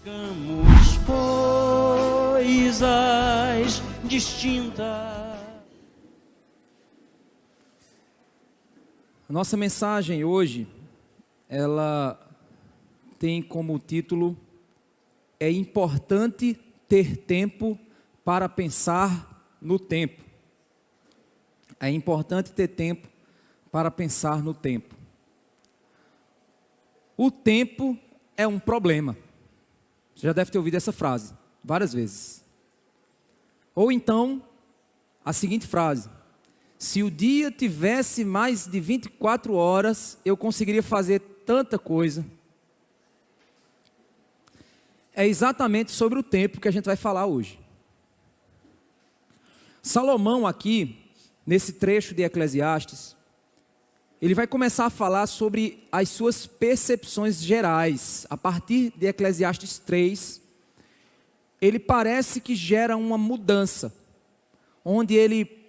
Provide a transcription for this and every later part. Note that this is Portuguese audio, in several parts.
Buscamos coisas distintas. A nossa mensagem hoje, ela tem como título: é importante ter tempo para pensar no tempo. É importante ter tempo para pensar no tempo. O tempo é um problema. Você já deve ter ouvido essa frase várias vezes. Ou então, a seguinte frase: se o dia tivesse mais de 24 horas, eu conseguiria fazer tanta coisa. É exatamente sobre o tempo que a gente vai falar hoje. Salomão aqui, nesse trecho de Eclesiastes, ele vai começar a falar sobre as suas percepções gerais. A partir de Eclesiastes 3, ele parece que gera uma mudança, onde ele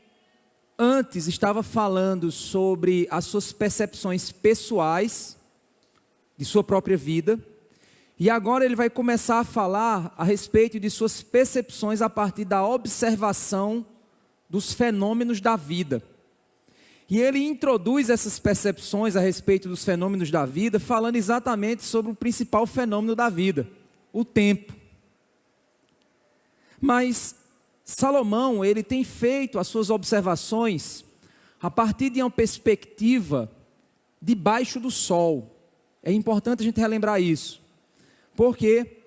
antes estava falando sobre as suas percepções pessoais, de sua própria vida, e agora ele vai começar a falar a respeito de suas percepções a partir da observação dos fenômenos da vida. E ele introduz essas percepções a respeito dos fenômenos da vida, falando exatamente sobre o principal fenômeno da vida, o tempo. Mas Salomão, ele tem feito as suas observações a partir de uma perspectiva debaixo do sol. É importante a gente relembrar isso, porque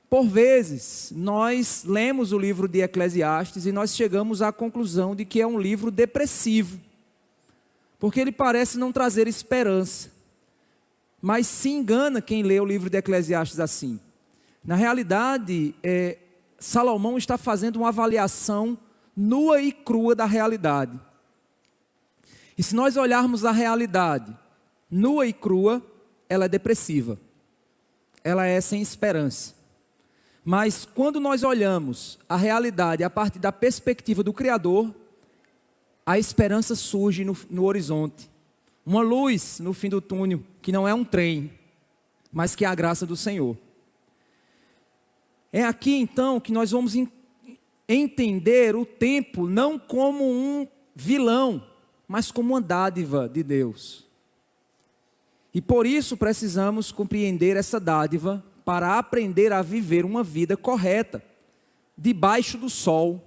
por vezes nós lemos o livro de Eclesiastes e nós chegamos à conclusão de que é um livro depressivo, porque ele parece não trazer esperança. Mas se engana quem lê o livro de Eclesiastes assim. Na realidade, Salomão está fazendo uma avaliação nua e crua da realidade. E se nós olharmos a realidade nua e crua, ela é depressiva. Ela é sem esperança. Mas quando nós olhamos a realidade a partir da perspectiva do Criador, a esperança surge no horizonte. Uma luz no fim do túnel, que não é um trem, mas que é a graça do Senhor. É aqui então que nós vamos entender o tempo não como um vilão, mas como uma dádiva de Deus. E por isso precisamos compreender essa dádiva para aprender a viver uma vida correta, debaixo do sol,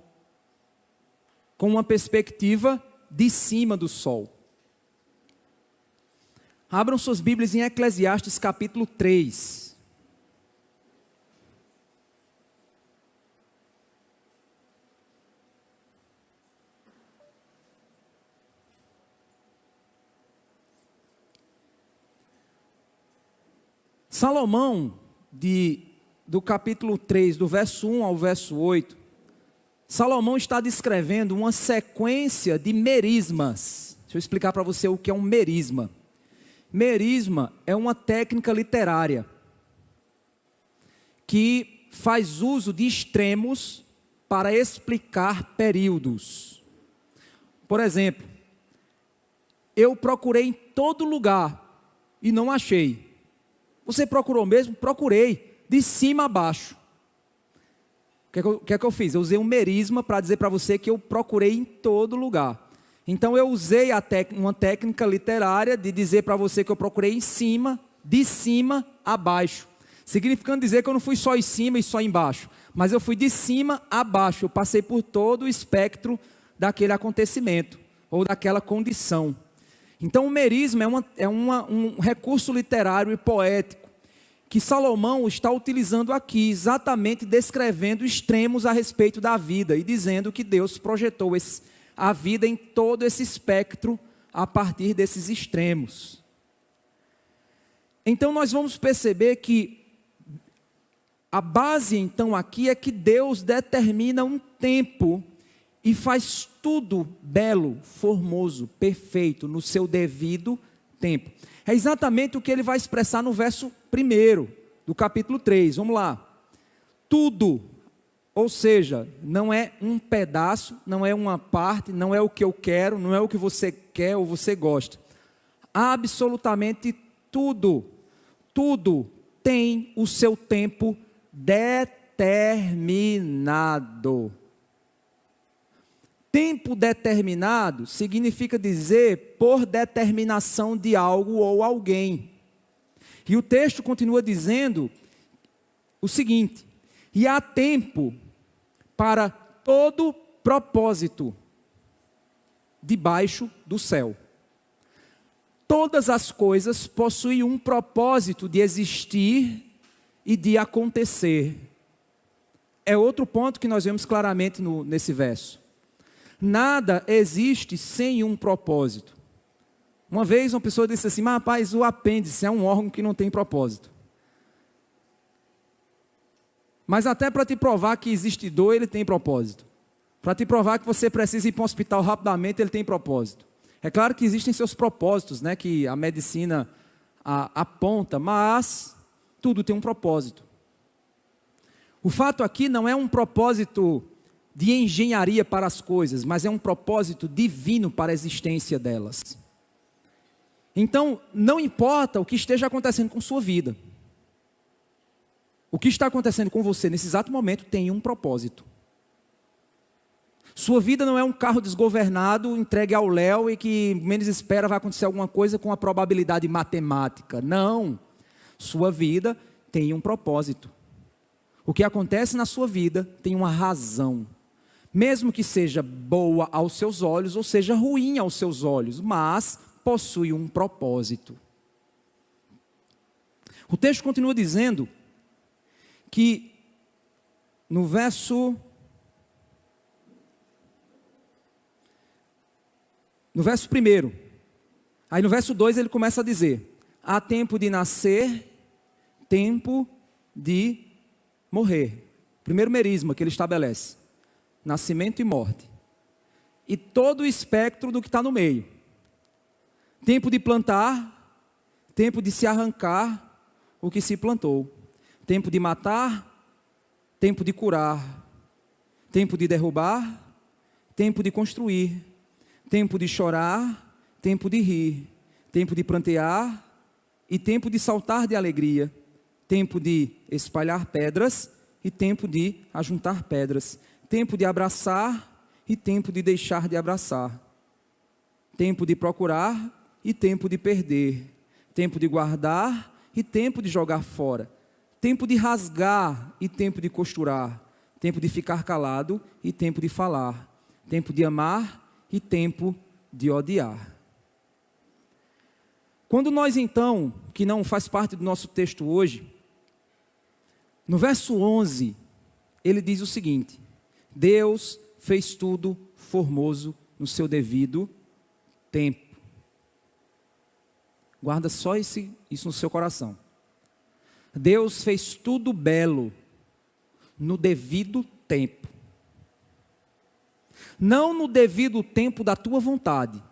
com uma perspectiva de cima do sol. Abram suas Bíblias em Eclesiastes capítulo 3. Salomão, do capítulo 3, do verso 1 ao verso 8, Salomão está descrevendo uma sequência de merismas. Deixa eu explicar para você o que é um merisma. Merisma é uma técnica literária que faz uso de extremos para explicar períodos. Por exemplo, eu procurei em todo lugar e não achei. Você procurou mesmo? Procurei, de cima a baixo. O que é que eu fiz? Eu usei um merisma para dizer para você que eu procurei em todo lugar. Então eu usei uma técnica literária de dizer para você que eu procurei em cima, de cima a baixo. Significando dizer que eu não fui só em cima e só embaixo, mas eu fui de cima a baixo. Eu passei por todo o espectro daquele acontecimento, ou daquela condição. Então o merisma é um recurso literário e poético, que Salomão está utilizando aqui, exatamente descrevendo extremos a respeito da vida e dizendo que Deus projetou a vida em todo esse espectro a partir desses extremos. Então nós vamos perceber que a base então aqui é que Deus determina um tempo e faz tudo belo, formoso, perfeito, no seu devido tempo. É exatamente o que ele vai expressar no verso 1 do capítulo 3. Vamos lá. Tudo, ou seja, não é um pedaço, não é uma parte, não é o que eu quero, não é o que você quer ou você gosta. Absolutamente tudo, tudo tem o seu tempo determinado. Tempo determinado significa dizer por determinação de algo ou alguém. E o texto continua dizendo o seguinte: e há tempo para todo propósito debaixo do céu. Todas as coisas possuem um propósito de existir e de acontecer. É outro ponto que nós vemos claramente nesse verso. Nada existe sem um propósito. Uma vez uma pessoa disse assim: mas rapaz, o apêndice é um órgão que não tem propósito. Mas até para te provar que existe dor, ele tem propósito. Para te provar que você precisa ir para um hospital rapidamente, ele tem propósito. É claro que existem seus propósitos, né, que a medicina aponta, mas tudo tem um propósito. O fato aqui não é um propósito de engenharia para as coisas, mas é um propósito divino para a existência delas. Então, não importa o que esteja acontecendo com sua vida. O que está acontecendo com você nesse exato momento tem um propósito. Sua vida não é um carro desgovernado, entregue ao léu e que menos espera vai acontecer alguma coisa com a probabilidade matemática. Não. Sua vida tem um propósito. O que acontece na sua vida tem uma razão. Mesmo que seja boa aos seus olhos ou seja ruim aos seus olhos, mas possui um propósito. O texto continua dizendo que no verso 1, aí no verso 2 ele começa a dizer: há tempo de nascer, tempo de morrer. Primeiro merisma que ele estabelece: nascimento e morte. E todo o espectro do que está no meio. Tempo de plantar, tempo de se arrancar o que se plantou. Tempo de matar, tempo de curar. Tempo de derrubar, tempo de construir. Tempo de chorar, tempo de rir. Tempo de prantear e tempo de saltar de alegria. Tempo de espalhar pedras e tempo de ajuntar pedras. Tempo de abraçar e tempo de deixar de abraçar. Tempo de procurar e tempo de perder. Tempo de guardar e tempo de jogar fora. Tempo de rasgar e tempo de costurar. Tempo de ficar calado e tempo de falar. Tempo de amar e tempo de odiar. Quando nós então, que não faz parte do nosso texto hoje, no verso 11, ele diz o seguinte: Deus fez tudo formoso no seu devido tempo. Guarda só isso no seu coração. Deus fez tudo belo no devido tempo. Não no devido tempo da tua vontade.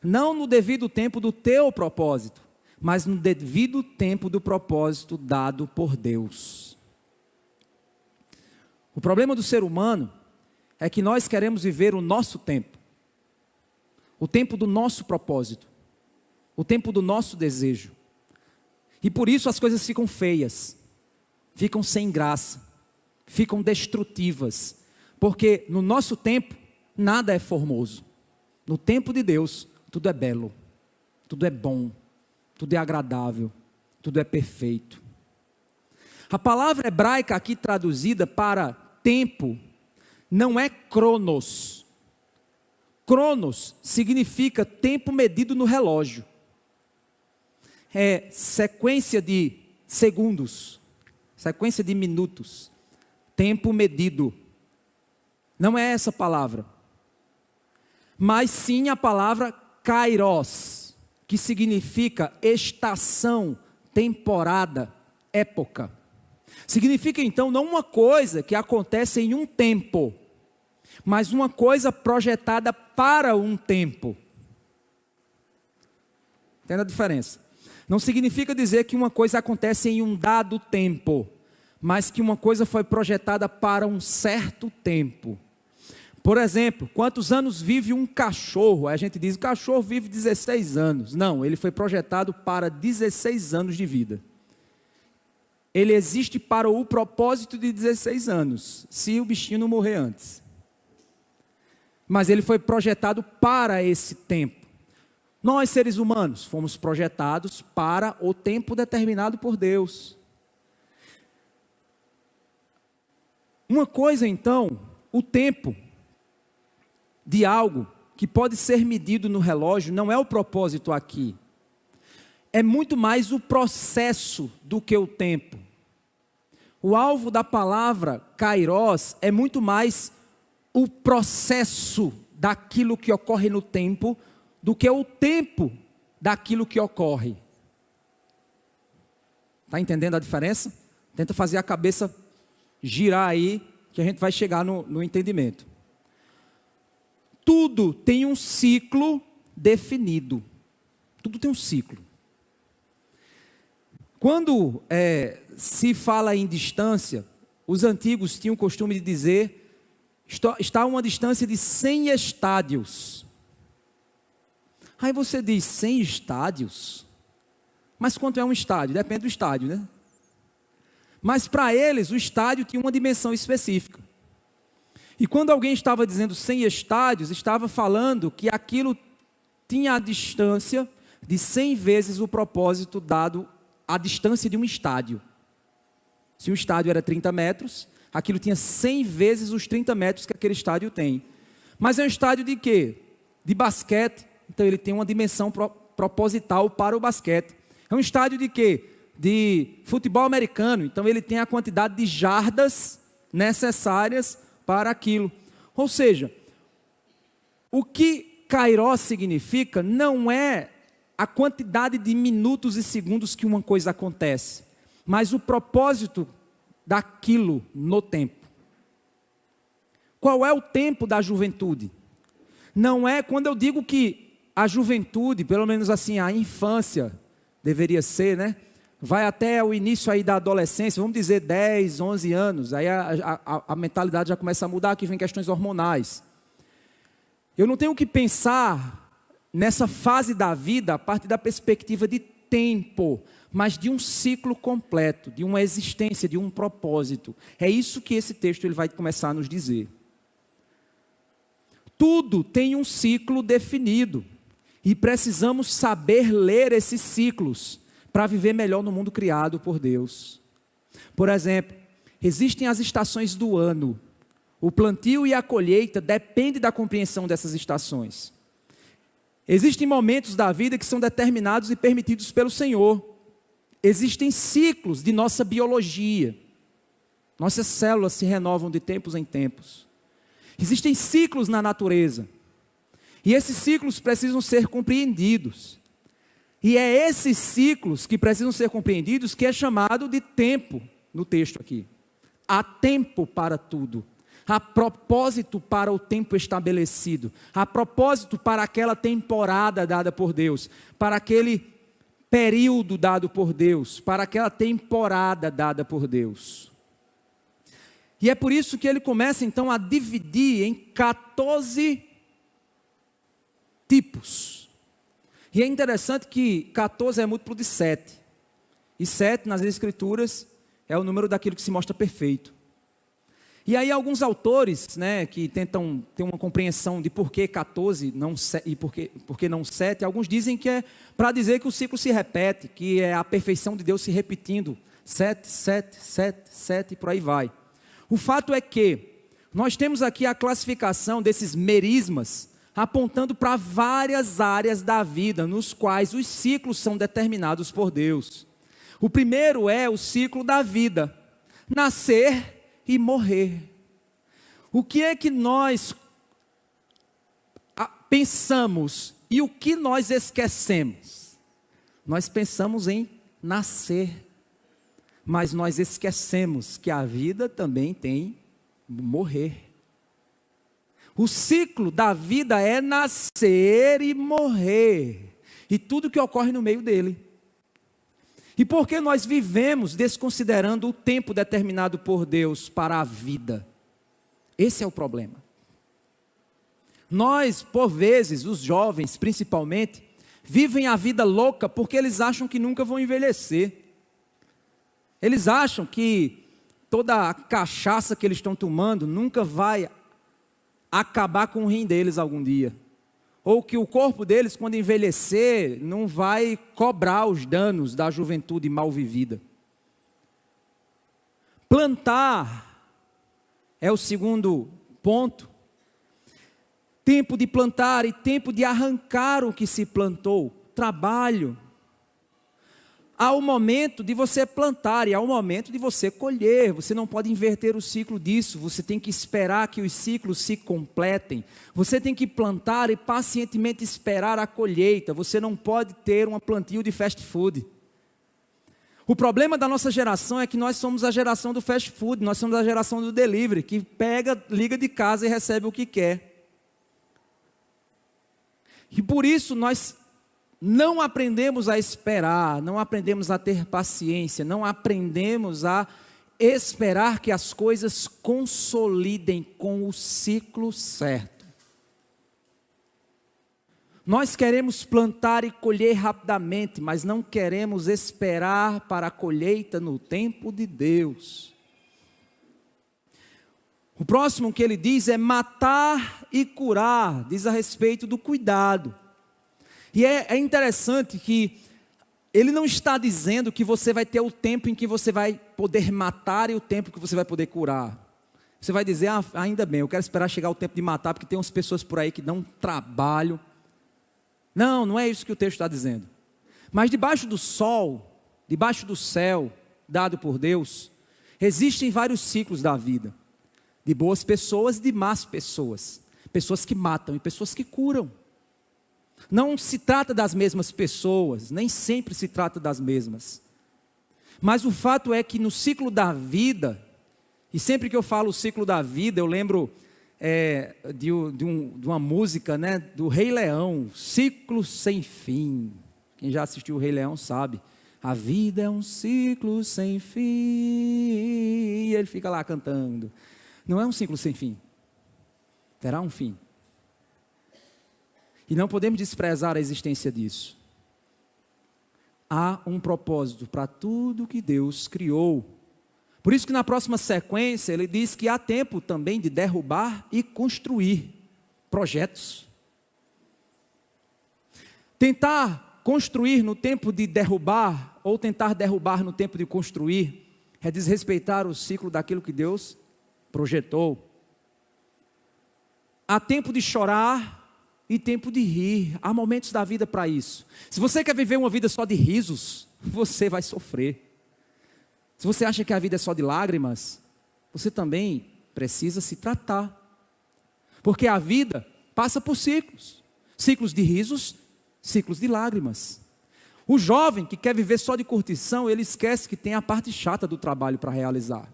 Não no devido tempo do teu propósito, mas no devido tempo do propósito dado por Deus. O problema do ser humano é que nós queremos viver o nosso tempo. O tempo do nosso propósito. O tempo do nosso desejo. E por isso as coisas ficam feias. Ficam sem graça. Ficam destrutivas. Porque no nosso tempo, nada é formoso. No tempo de Deus, tudo é belo, tudo é bom, tudo é agradável, tudo é perfeito. A palavra hebraica aqui traduzida para tempo, não é cronos. Cronos significa tempo medido no relógio. É sequência de segundos, sequência de minutos, tempo medido. Não é essa palavra, mas sim a palavra kairos, que significa estação, temporada, época. Significa então não uma coisa que acontece em um tempo, mas uma coisa projetada para um tempo. Entende a diferença? Não significa dizer que uma coisa acontece em um dado tempo, mas que uma coisa foi projetada para um certo tempo. Por exemplo, quantos anos vive um cachorro? A gente diz, o cachorro vive 16 anos. Não, ele foi projetado para 16 anos de vida. ele existe para o propósito de 16 anos, se o bichinho não morrer antes. Mas ele foi projetado para esse tempo. Nós, seres humanos, fomos projetados para o tempo determinado por Deus. Uma coisa, então, o tempo de algo que pode ser medido no relógio não é o propósito aqui. É muito mais o processo do que o tempo. O alvo da palavra kairos é muito mais o processo daquilo que ocorre no tempo do que o tempo daquilo que ocorre. Está entendendo a diferença? Tenta fazer a cabeça girar aí, que a gente vai chegar no entendimento. Tudo tem um ciclo definido. Tudo tem um ciclo. Quando se fala em distância, os antigos tinham o costume de dizer, está a uma distância de 100 estádios. Aí você diz, 100 estádios? Mas quanto é um estádio? Depende do estádio, né? Mas para eles, o estádio tinha uma dimensão específica. E quando alguém estava dizendo 100 estádios, estava falando que aquilo tinha a distância de 100 vezes o propósito dado à distância de um estádio. Se um estádio era 30 metros, aquilo tinha 100 vezes os 30 metros que aquele estádio tem. Mas é um estádio de quê? De basquete, então ele tem uma dimensão proposital para o basquete. É um estádio de quê? De futebol americano, então ele tem a quantidade de jardas necessárias para aquilo. Ou seja, o que kairos significa não é a quantidade de minutos e segundos que uma coisa acontece, mas o propósito daquilo no tempo. Qual é o tempo da juventude? Não é quando eu digo que a juventude, pelo menos assim, a infância, deveria ser, né? Vai até o início aí da adolescência, vamos dizer 10, 11 anos, aí a mentalidade já começa a mudar, aqui vem questões hormonais. Eu não tenho que pensar nessa fase da vida a partir da perspectiva de tempo, mas de um ciclo completo, de uma existência, de um propósito. É isso que esse texto ele vai começar a nos dizer. Tudo tem um ciclo definido e precisamos saber ler esses ciclos para viver melhor no mundo criado por Deus. Por exemplo, existem as estações do ano. O plantio e a colheita dependem da compreensão dessas estações. Existem momentos da vida que são determinados e permitidos pelo Senhor. Existem ciclos de nossa biologia. Nossas células se renovam de tempos em tempos. Existem ciclos na natureza. E esses ciclos precisam ser compreendidos. E é esses ciclos que precisam ser compreendidos que é chamado de tempo no texto aqui. Há tempo para tudo. Há propósito para o tempo estabelecido. Há propósito para aquela temporada dada por Deus. Para aquele período dado por Deus. Para aquela temporada dada por Deus. E é por isso que ele começa então a dividir em 14 tipos. E é interessante que 14 é múltiplo de 7. E 7 nas escrituras é o número daquilo que se mostra perfeito. E aí alguns autores, né, que tentam ter uma compreensão de por que 14 e por que não 7, alguns dizem que é para dizer que o ciclo se repete, que é a perfeição de Deus se repetindo. 7, 7, 7, 7 e por aí vai. O fato é que nós temos aqui a classificação desses merismas, apontando para várias áreas da vida, nos quais os ciclos são determinados por Deus. O primeiro é o ciclo da vida, nascer e morrer. O que é que nós pensamos e o que nós esquecemos? Nós pensamos em nascer, mas nós esquecemos que a vida também tem morrer. O ciclo da vida é nascer e morrer, e tudo que ocorre no meio dele. E por que nós vivemos desconsiderando o tempo determinado por Deus para a vida? Esse é o problema. Nós, por vezes, os jovens principalmente, vivem a vida louca porque eles acham que nunca vão envelhecer. Eles acham que toda a cachaça que eles estão tomando nunca vai acabar com o rim deles algum dia. Ou que o corpo deles, quando envelhecer, não vai cobrar os danos da juventude mal vivida. Plantar é o segundo ponto. Tempo de plantar e tempo de arrancar o que se plantou. Trabalho. Há o momento de você plantar e há o momento de você colher. Você não pode inverter o ciclo disso. Você tem que esperar que os ciclos se completem. Você tem que plantar e pacientemente esperar a colheita. Você não pode ter um plantio de fast food. O problema da nossa geração é que nós somos a geração do fast food. Nós somos a geração do delivery, que pega, liga de casa e recebe o que quer. E por isso nós não aprendemos a esperar, não aprendemos a ter paciência, não aprendemos a esperar que as coisas consolidem com o ciclo certo. Nós queremos plantar e colher rapidamente, mas não queremos esperar para a colheita no tempo de Deus. O próximo que ele diz é matar e curar, diz a respeito do cuidado. E é interessante que ele não está dizendo que você vai ter o tempo em que você vai poder matar e o tempo que você vai poder curar. Você vai dizer, ainda bem, eu quero esperar chegar o tempo de matar, porque tem umas pessoas por aí que dão trabalho. Não, não é isso que o texto está dizendo. Mas debaixo do sol, debaixo do céu, dado por Deus, existem vários ciclos da vida. De boas pessoas e de más pessoas. Pessoas que matam e pessoas que curam. Não se trata das mesmas pessoas, nem sempre se trata das mesmas. Mas o fato é que no ciclo da vida, e sempre que eu falo o ciclo da vida, eu lembro de uma música, né, do Rei Leão, Ciclo Sem Fim. Quem já assistiu o Rei Leão sabe. A vida é um ciclo sem fim. E ele fica lá cantando. Não é um ciclo sem fim. Terá um fim. E não podemos desprezar a existência disso. Há um propósito para tudo que Deus criou. Por isso que na próxima sequência ele diz que há tempo também de derrubar e construir projetos. Tentar construir no tempo de derrubar, ou tentar derrubar no tempo de construir, é desrespeitar o ciclo daquilo que Deus projetou. Há tempo de chorar e tempo de rir. Há momentos da vida para isso. Se você quer viver uma vida só de risos, você vai sofrer. Se você acha que a vida é só de lágrimas, você também precisa se tratar. Porque a vida passa por ciclos. Ciclos de risos, ciclos de lágrimas. O jovem que quer viver só de curtição, ele esquece que tem a parte chata do trabalho para realizar.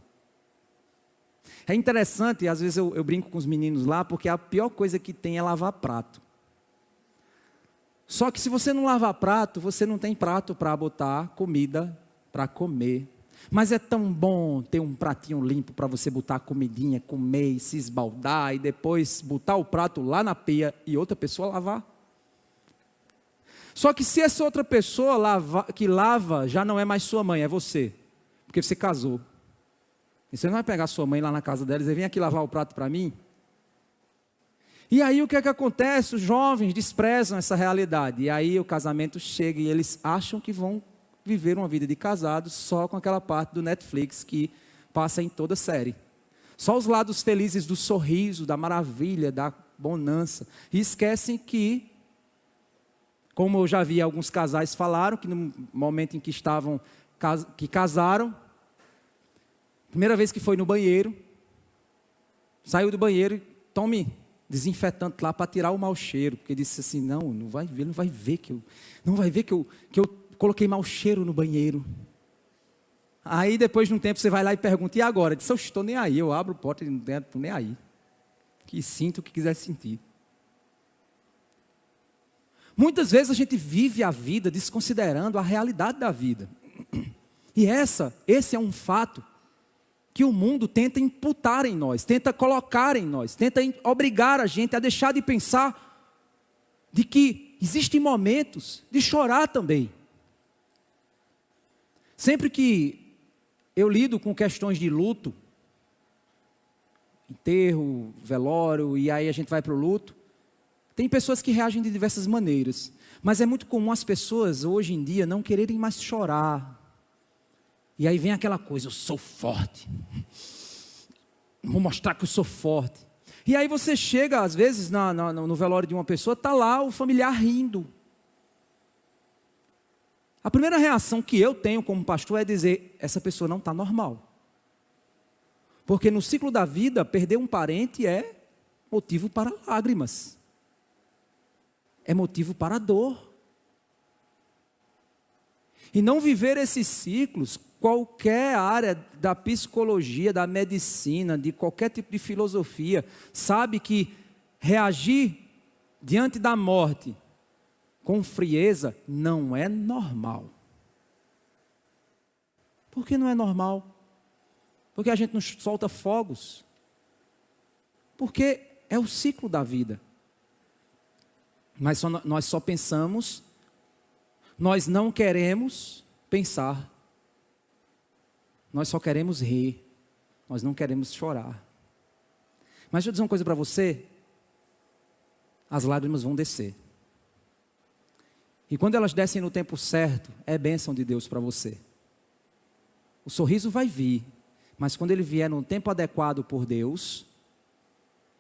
É interessante, às vezes eu brinco com os meninos lá, porque a pior coisa que tem é lavar prato. Só que se você não lavar prato, você não tem prato para botar comida para comer. Mas é tão bom ter um pratinho limpo para você botar a comidinha, comer e se esbaldar, e depois botar o prato lá na pia e outra pessoa lavar. Só que se essa outra pessoa que lava já não é mais sua mãe, é você. Porque você casou. E você não vai pegar sua mãe lá na casa dela e dizer, vem aqui lavar o prato para mim? E aí o que é que acontece? Os jovens desprezam essa realidade. E aí o casamento chega e eles acham que vão viver uma vida de casados só com aquela parte do Netflix que passa em toda série. Só os lados felizes do sorriso, da maravilha, da bonança. E esquecem que, como eu já vi alguns casais falaram, que no momento em que casaram, primeira vez que foi no banheiro, saiu do banheiro e tome desinfetante lá para tirar o mau cheiro, porque disse assim, não vai ver que eu coloquei mau cheiro no banheiro. Aí depois de um tempo você vai lá e pergunta, e agora? Disse, eu estou nem aí, eu abro a porta e não estou nem aí. Que sinta o que quiser sentir. Muitas vezes a gente vive a vida desconsiderando a realidade da vida. E esse é um fato que o mundo tenta imputar em nós, tenta colocar em nós, tenta obrigar a gente a deixar de pensar de que existem momentos de chorar também. Sempre que eu lido com questões de luto, enterro, velório, e aí a gente vai para o luto. Tem pessoas que reagem de diversas maneiras, mas é muito comum as pessoas hoje em dia não quererem mais chorar. E aí vem aquela coisa, eu sou forte, vou mostrar que eu sou forte. E aí você chega às vezes no velório de uma pessoa, está lá o familiar rindo. A primeira reação que eu tenho como pastor é dizer, essa pessoa não está normal. Porque no ciclo da vida, perder um parente é motivo para lágrimas. É motivo para dor. E não viver esses ciclos, qualquer área da psicologia, da medicina, de qualquer tipo de filosofia, sabe que reagir diante da morte com frieza não é normal. Por que não é normal? Porque a gente não solta fogos. Porque é o ciclo da vida. Mas nós só pensamos, nós não queremos pensar. Nós só queremos rir. Nós não queremos chorar. Mas deixa eu dizer uma coisa para você. As lágrimas vão descer. E quando elas descem no tempo certo, é bênção de Deus para você. O sorriso vai vir, mas quando ele vier no tempo adequado por Deus,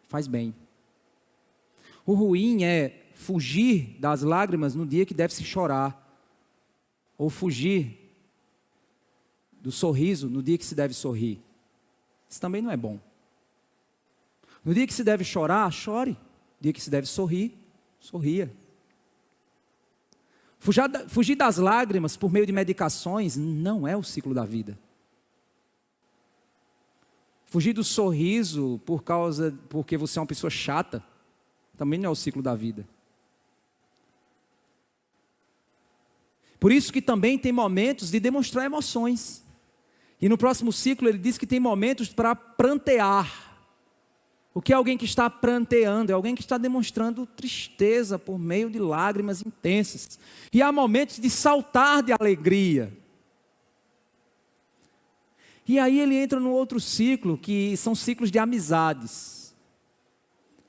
faz bem. O ruim é fugir das lágrimas no dia que deve se chorar, ou fugir do sorriso no dia que se deve sorrir. Isso também não é bom. No dia que se deve chorar, chore. No dia que se deve sorrir, sorria. Fugir das lágrimas por meio de medicações não é o ciclo da vida. Fugir do sorriso porque você é uma pessoa chata, também não é o ciclo da vida. Por isso que também tem momentos de demonstrar emoções. E no próximo ciclo ele diz que tem momentos para prantear. O que é alguém que está pranteando? É alguém que está demonstrando tristeza por meio de lágrimas intensas. E há momentos de saltar de alegria. E aí ele entra no outro ciclo, que são ciclos de amizades.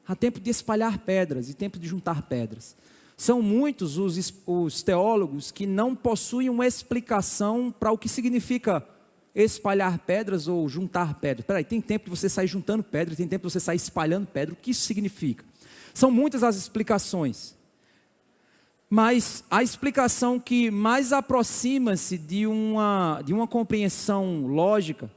Há tempo de espalhar pedras e tempo de juntar pedras. São muitos os teólogos que não possuem uma explicação para o que significa espalhar pedras ou juntar pedras. Espera aí, tem tempo de você sair juntando pedras, tem tempo de você sair espalhando pedras. O que isso significa? São muitas as explicações. Mas a explicação que mais aproxima-se de uma compreensão lógica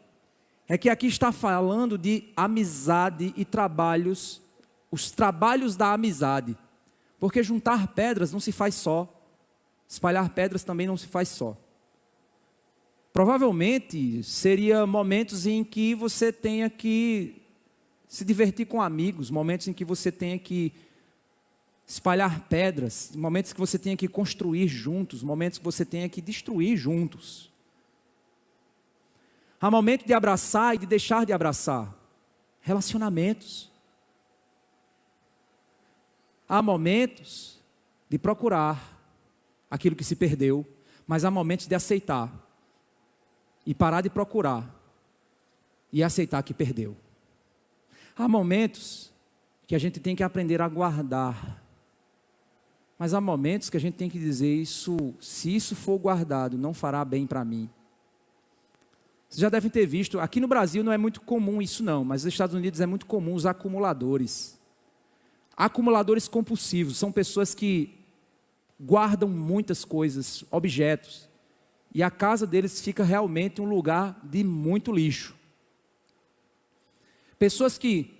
é que aqui está falando de amizade e trabalhos, os trabalhos da amizade. Porque juntar pedras não se faz só, espalhar pedras também não se faz só. Provavelmente seria momentos em que você tenha que se divertir com amigos, momentos em que você tenha que espalhar pedras, momentos que você tenha que construir juntos, momentos que você tenha que destruir juntos. Há momento de abraçar e de deixar de abraçar. Relacionamentos. Há momentos de procurar aquilo que se perdeu, mas há momentos de aceitar. E parar de procurar. E aceitar que perdeu. Há momentos que a gente tem que aprender a guardar. Mas há momentos que a gente tem que dizer, se isso for guardado, não fará bem para mim. Vocês já devem ter visto, aqui no Brasil não é muito comum isso não, mas nos Estados Unidos é muito comum os acumuladores. Acumuladores compulsivos, são pessoas que guardam muitas coisas, objetos. E a casa deles fica realmente um lugar de muito lixo. Pessoas que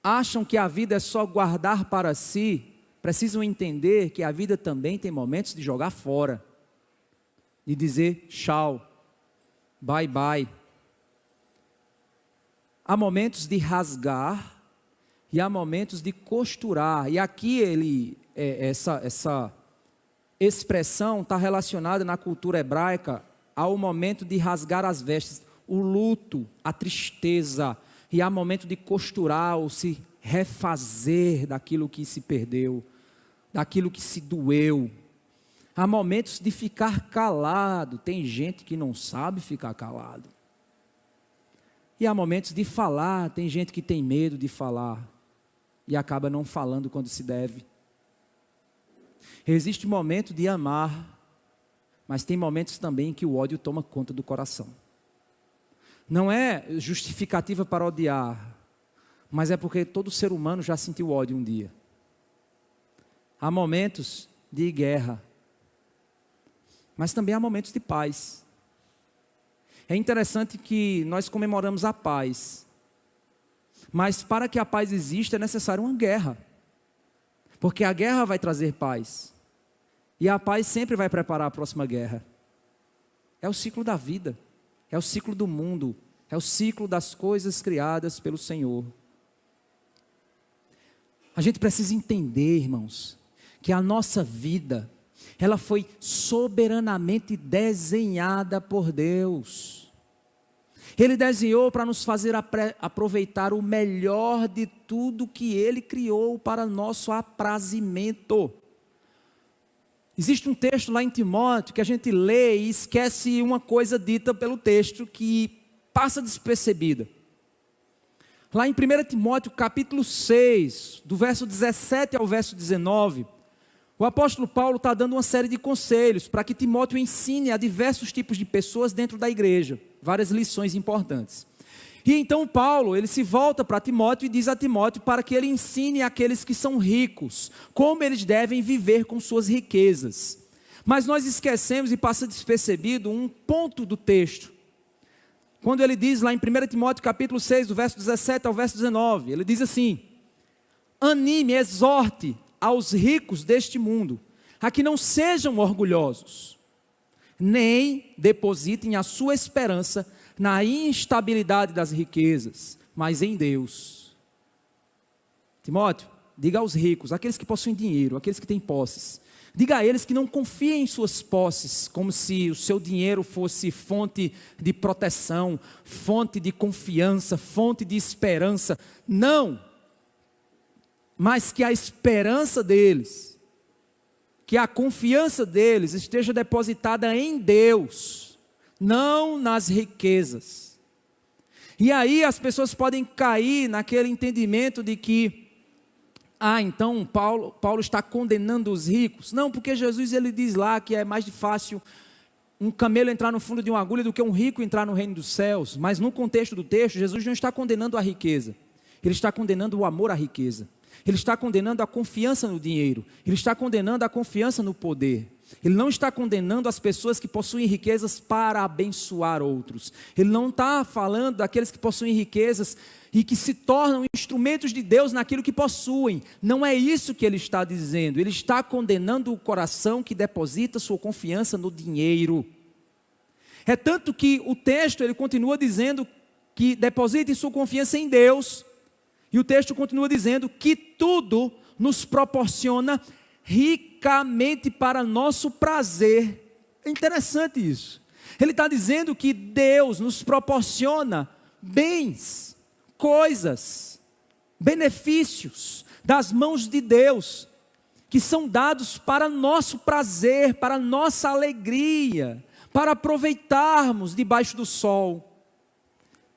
acham que a vida é só guardar para si, precisam entender que a vida também tem momentos de jogar fora. De dizer tchau, bye bye. Há momentos de rasgar e há momentos de costurar. E aqui essa expressão está relacionada na cultura hebraica ao momento de rasgar as vestes, o luto, a tristeza, e há momento de costurar ou se refazer daquilo que se perdeu, daquilo que se doeu. Há momentos de ficar calado. Tem gente que não sabe ficar calado. E há momentos de falar. Tem gente que tem medo de falar e acaba não falando quando se deve. Existe momento de amar, mas tem momentos também que o ódio toma conta do coração. Não é justificativa para odiar, mas é porque todo ser humano já sentiu ódio um dia. Há momentos de guerra, mas também há momentos de paz. É interessante que nós comemoramos a paz, mas para que a paz exista é necessário uma guerra, porque a guerra vai trazer paz, e a paz sempre vai preparar a próxima guerra. É o ciclo da vida, é o ciclo do mundo, é o ciclo das coisas criadas pelo Senhor. A gente precisa entender, irmãos, que a nossa vida, ela foi soberanamente desenhada por Deus. Ele desenhou para nos fazer aproveitar o melhor de tudo que Ele criou para nosso aprazimento. Existe um texto lá em Timóteo que a gente lê e esquece uma coisa dita pelo texto que passa despercebida. Lá em 1 Timóteo capítulo 6, do verso 17 ao verso 19, o apóstolo Paulo está dando uma série de conselhos para que Timóteo ensine a diversos tipos de pessoas dentro da igreja, várias lições importantes. E então Paulo, ele se volta para Timóteo e diz a Timóteo para que ele ensine aqueles que são ricos, como eles devem viver com suas riquezas. Mas nós esquecemos e passa despercebido um ponto do texto. Quando ele diz lá em 1 Timóteo capítulo 6, do verso 17 ao verso 19, ele diz assim: anime, exorte aos ricos deste mundo, a que não sejam orgulhosos, nem depositem a sua esperança na instabilidade das riquezas, mas em Deus. Timóteo, diga aos ricos, aqueles que possuem dinheiro, aqueles que têm posses, diga a eles que não confiem em suas posses, como se o seu dinheiro fosse fonte de proteção, fonte de confiança, fonte de esperança. Não, mas que a esperança deles, que a confiança deles esteja depositada em Deus, não nas riquezas. E aí as pessoas podem cair naquele entendimento de que, então Paulo está condenando os ricos. Não, porque Jesus ele diz lá que é mais fácil um camelo entrar no fundo de uma agulha do que um rico entrar no reino dos céus. Mas no contexto do texto, Jesus não está condenando a riqueza. Ele está condenando o amor à riqueza. Ele está condenando a confiança no dinheiro. Ele está condenando a confiança no poder. Ele não está condenando as pessoas que possuem riquezas para abençoar outros. Ele não está falando daqueles que possuem riquezas e que se tornam instrumentos de Deus naquilo que possuem. Não é isso que ele está dizendo. Ele está condenando o coração que deposita sua confiança no dinheiro. É tanto que o texto ele continua dizendo que depositem sua confiança em Deus. E o texto continua dizendo que tudo nos proporciona ricamente para nosso prazer. É interessante isso. Ele está dizendo que Deus nos proporciona bens, coisas, benefícios das mãos de Deus, que são dados para nosso prazer, para nossa alegria, para aproveitarmos debaixo do sol.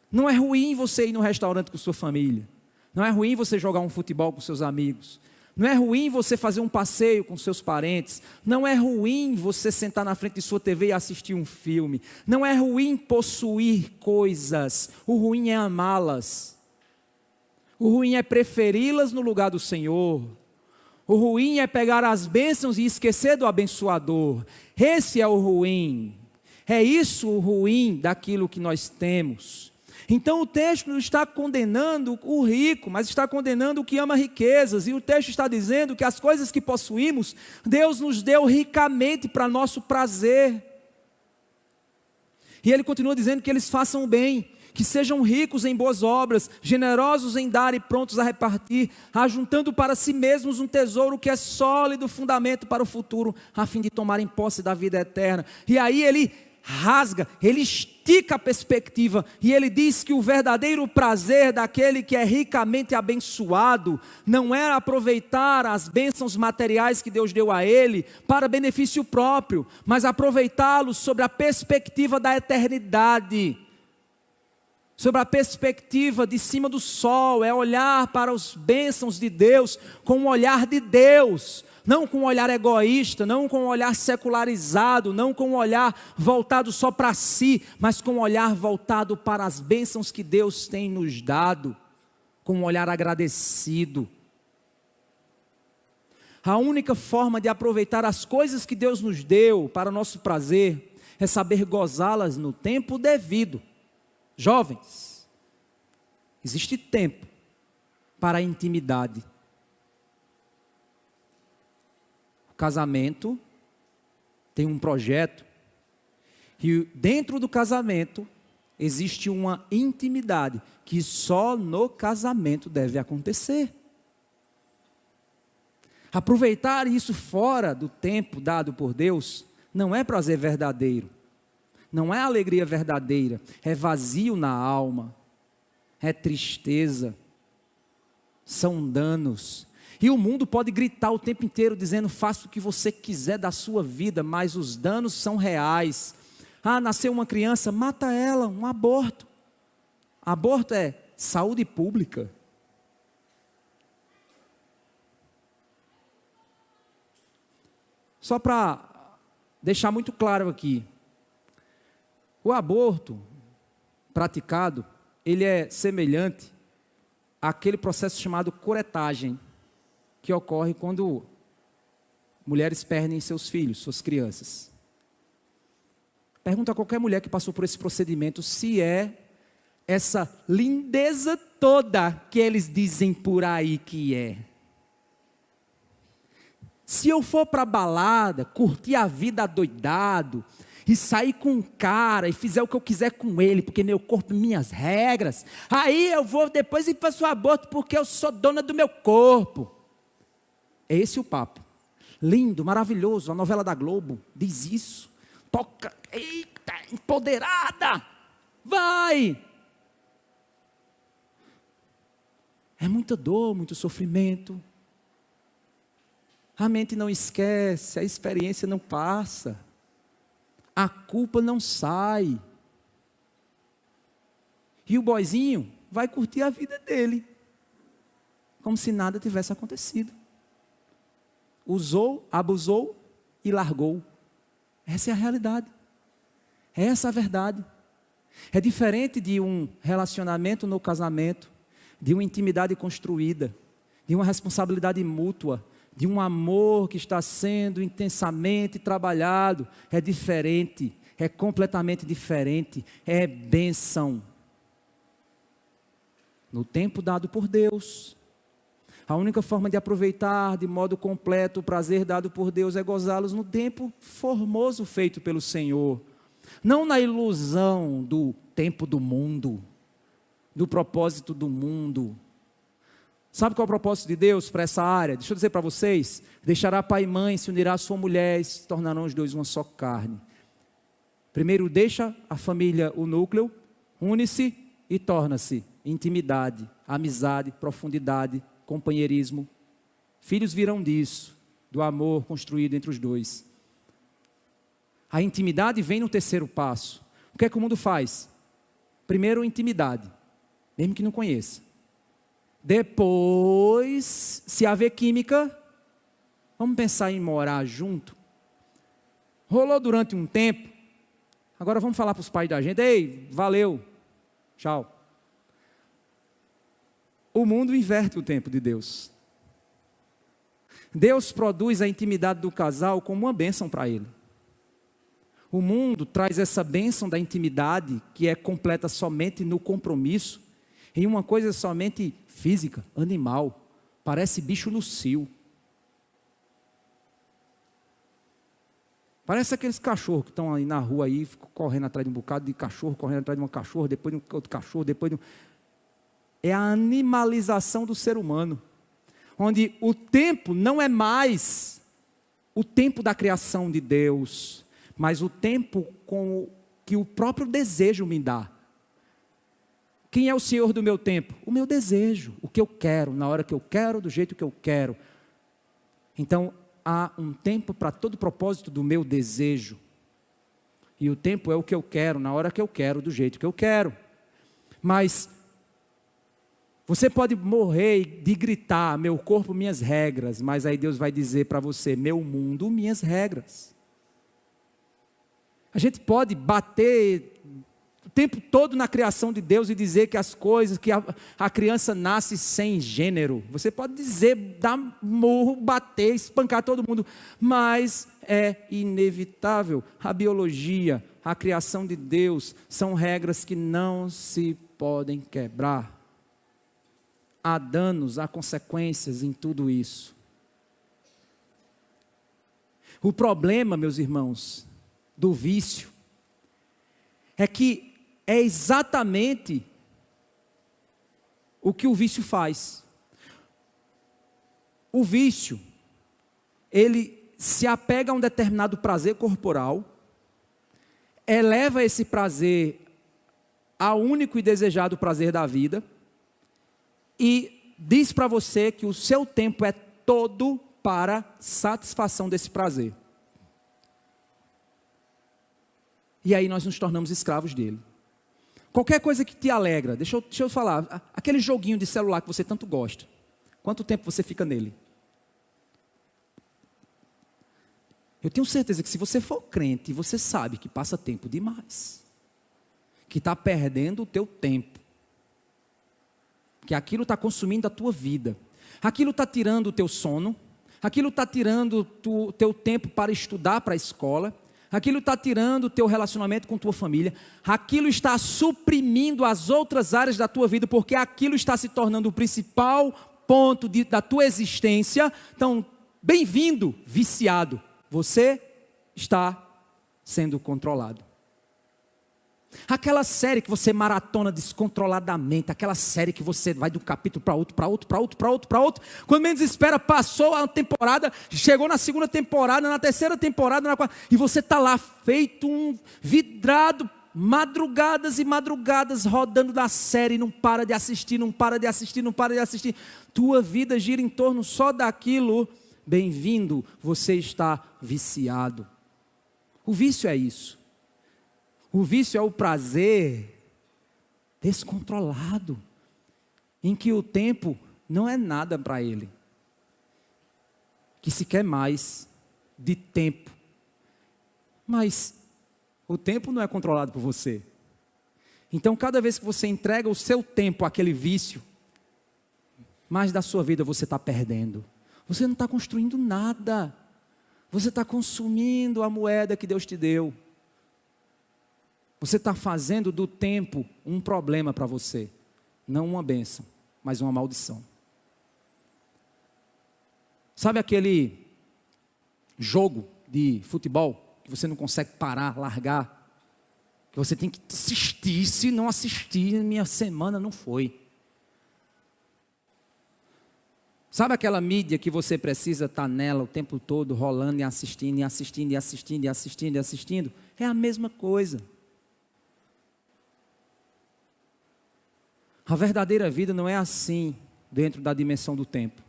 Não é ruim você ir no restaurante com sua família. Não é ruim você jogar um futebol com seus amigos. Não é ruim você fazer um passeio com seus parentes. Não é ruim você sentar na frente de sua TV e assistir um filme. Não é ruim possuir coisas. O ruim é amá-las. O ruim é preferi-las no lugar do Senhor. O ruim é pegar as bênçãos e esquecer do abençoador. Esse é o ruim. É isso o ruim daquilo que nós temos. Então o texto não está condenando o rico, mas está condenando o que ama riquezas. E o texto está dizendo que as coisas que possuímos, Deus nos deu ricamente para nosso prazer. E ele continua dizendo que eles façam o bem, que sejam ricos em boas obras, generosos em dar e prontos a repartir, ajuntando para si mesmos um tesouro que é sólido fundamento para o futuro, a fim de tomarem posse da vida eterna. E aí ele rasga, ele estende estica a perspectiva, e ele diz que o verdadeiro prazer daquele que é ricamente abençoado não é aproveitar as bênçãos materiais que Deus deu a ele para benefício próprio, mas aproveitá-los sobre a perspectiva da eternidade, sobre a perspectiva de cima do sol, é olhar para as bênçãos de Deus com o olhar de Deus, não com um olhar egoísta, não com um olhar secularizado, não com um olhar voltado só para si, mas com um olhar voltado para as bênçãos que Deus tem nos dado, com um olhar agradecido. A única forma de aproveitar as coisas que Deus nos deu para o nosso prazer é saber gozá-las no tempo devido. Jovens, existe tempo para a intimidade. O casamento tem um projeto e dentro do casamento existe uma intimidade que só no casamento deve acontecer. Aproveitar isso fora do tempo dado por Deus não é prazer verdadeiro, não é alegria verdadeira, é vazio na alma, é tristeza, são danos. E o mundo pode gritar o tempo inteiro dizendo: faça o que você quiser da sua vida, mas os danos são reais. Ah, nasceu uma criança, mata ela, um aborto. Aborto é saúde pública. Só para deixar muito claro aqui, o aborto praticado, ele é semelhante àquele processo chamado curetagem, que ocorre quando mulheres perdem seus filhos, suas crianças. Pergunta a qualquer mulher que passou por esse procedimento se é essa lindeza toda que eles dizem por aí que é. Se eu for para a balada, curtir a vida adoidado, e sair com um cara, e fizer o que eu quiser com ele, porque meu corpo, minhas regras, aí eu vou depois e faço o aborto, porque eu sou dona do meu corpo. É esse o papo. Lindo, maravilhoso, a novela da Globo diz isso. Toca, eita, empoderada, vai. É muita dor, muito sofrimento. A mente não esquece, a experiência não passa. A culpa não sai. E o boizinho vai curtir a vida dele, como se nada tivesse acontecido. Usou, abusou e largou. Essa é a realidade. Essa é a verdade. É diferente de um relacionamento no casamento, de uma intimidade construída, de uma responsabilidade mútua, de um amor que está sendo intensamente trabalhado. É diferente, é completamente diferente, é bênção. No tempo dado por Deus, a única forma de aproveitar de modo completo o prazer dado por Deus é gozá-los no tempo formoso feito pelo Senhor. Não na ilusão do tempo do mundo, do propósito do mundo. Sabe qual é o propósito de Deus para essa área? Deixa eu dizer para vocês: deixará pai e mãe, se unirá à sua mulher, e se tornarão os dois uma só carne. Primeiro deixa a família, o núcleo, une-se e torna-se intimidade, amizade, profundidade, companheirismo. Filhos virão disso, do amor construído entre os dois. A intimidade vem no terceiro passo. O que é que o mundo faz? Primeiro, intimidade, mesmo que não conheça. Depois, se haver química, vamos pensar em morar junto. Rolou durante um tempo. Agora vamos falar para os pais da gente: ei, valeu, tchau. O mundo inverte o tempo de Deus. Deus produz a intimidade do casal como uma bênção para ele. O mundo traz essa bênção da intimidade, que é completa somente no compromisso, em uma coisa somente física, animal, parece bicho no cio. Parece aqueles cachorros que estão aí na rua aí, ficam correndo atrás de um bocado de cachorro, correndo atrás de uma cachorro, depois de um outro cachorro, depois de um... É a animalização do ser humano, onde o tempo não é mais o tempo da criação de Deus, mas o tempo com que o próprio desejo me dá. Quem é o Senhor do meu tempo? O meu desejo, o que eu quero, na hora que eu quero, do jeito que eu quero. Então, há um tempo para todo propósito do meu desejo. E o tempo é o que eu quero, na hora que eu quero, do jeito que eu quero. Mas você pode morrer de gritar, meu corpo, minhas regras, mas aí Deus vai dizer para você, meu mundo, minhas regras. A gente pode bater o tempo todo na criação de Deus e dizer que as coisas, que a criança nasce sem gênero. Você pode dizer, dar murro, bater, espancar todo mundo, mas é inevitável. A biologia, a criação de Deus, são regras que não se podem quebrar. Há danos, há consequências em tudo isso. O problema, meus irmãos, do vício, é que é exatamente o que o vício faz. O vício, ele se apega a um determinado prazer corporal, eleva esse prazer ao único e desejado prazer da vida, e diz para você que o seu tempo é todo para satisfação desse prazer. E aí nós nos tornamos escravos dele. Qualquer coisa que te alegra, deixa eu falar, aquele joguinho de celular que você tanto gosta, quanto tempo você fica nele? Eu tenho certeza que se você for crente, você sabe que passa tempo demais, que está perdendo o teu tempo, que aquilo está consumindo a tua vida, aquilo está tirando o teu sono, aquilo está tirando o teu tempo para estudar para a escola, aquilo está tirando o teu relacionamento com tua família, aquilo está suprimindo as outras áreas da tua vida, porque aquilo está se tornando o principal ponto da tua existência. Então, bem-vindo, viciado, você está sendo controlado. Aquela série que você maratona descontroladamente, aquela série que você vai de um capítulo para outro, quando menos espera, passou a temporada, chegou na segunda temporada, na terceira temporada, na quarta, e você está lá feito um vidrado, madrugadas e madrugadas, rodando na série, não para de assistir, tua vida gira em torno só daquilo. Bem-vindo, você está viciado. O vício é isso. O vício é o prazer descontrolado, em que o tempo não é nada para ele, que se quer mais de tempo, mas o tempo não é controlado por você. Então, cada vez que você entrega o seu tempo àquele vício, mais da sua vida você está perdendo. Você não está construindo nada, você está consumindo a moeda que Deus te deu. Você está fazendo do tempo um problema para você. Não uma bênção, mas uma maldição. Sabe aquele jogo de futebol que você não consegue parar, largar? Que você tem que assistir, se não assistir, minha semana não foi. Sabe aquela mídia que você precisa estar nela o tempo todo, rolando e assistindo, É a mesma coisa. A verdadeira vida não é assim dentro da dimensão do tempo.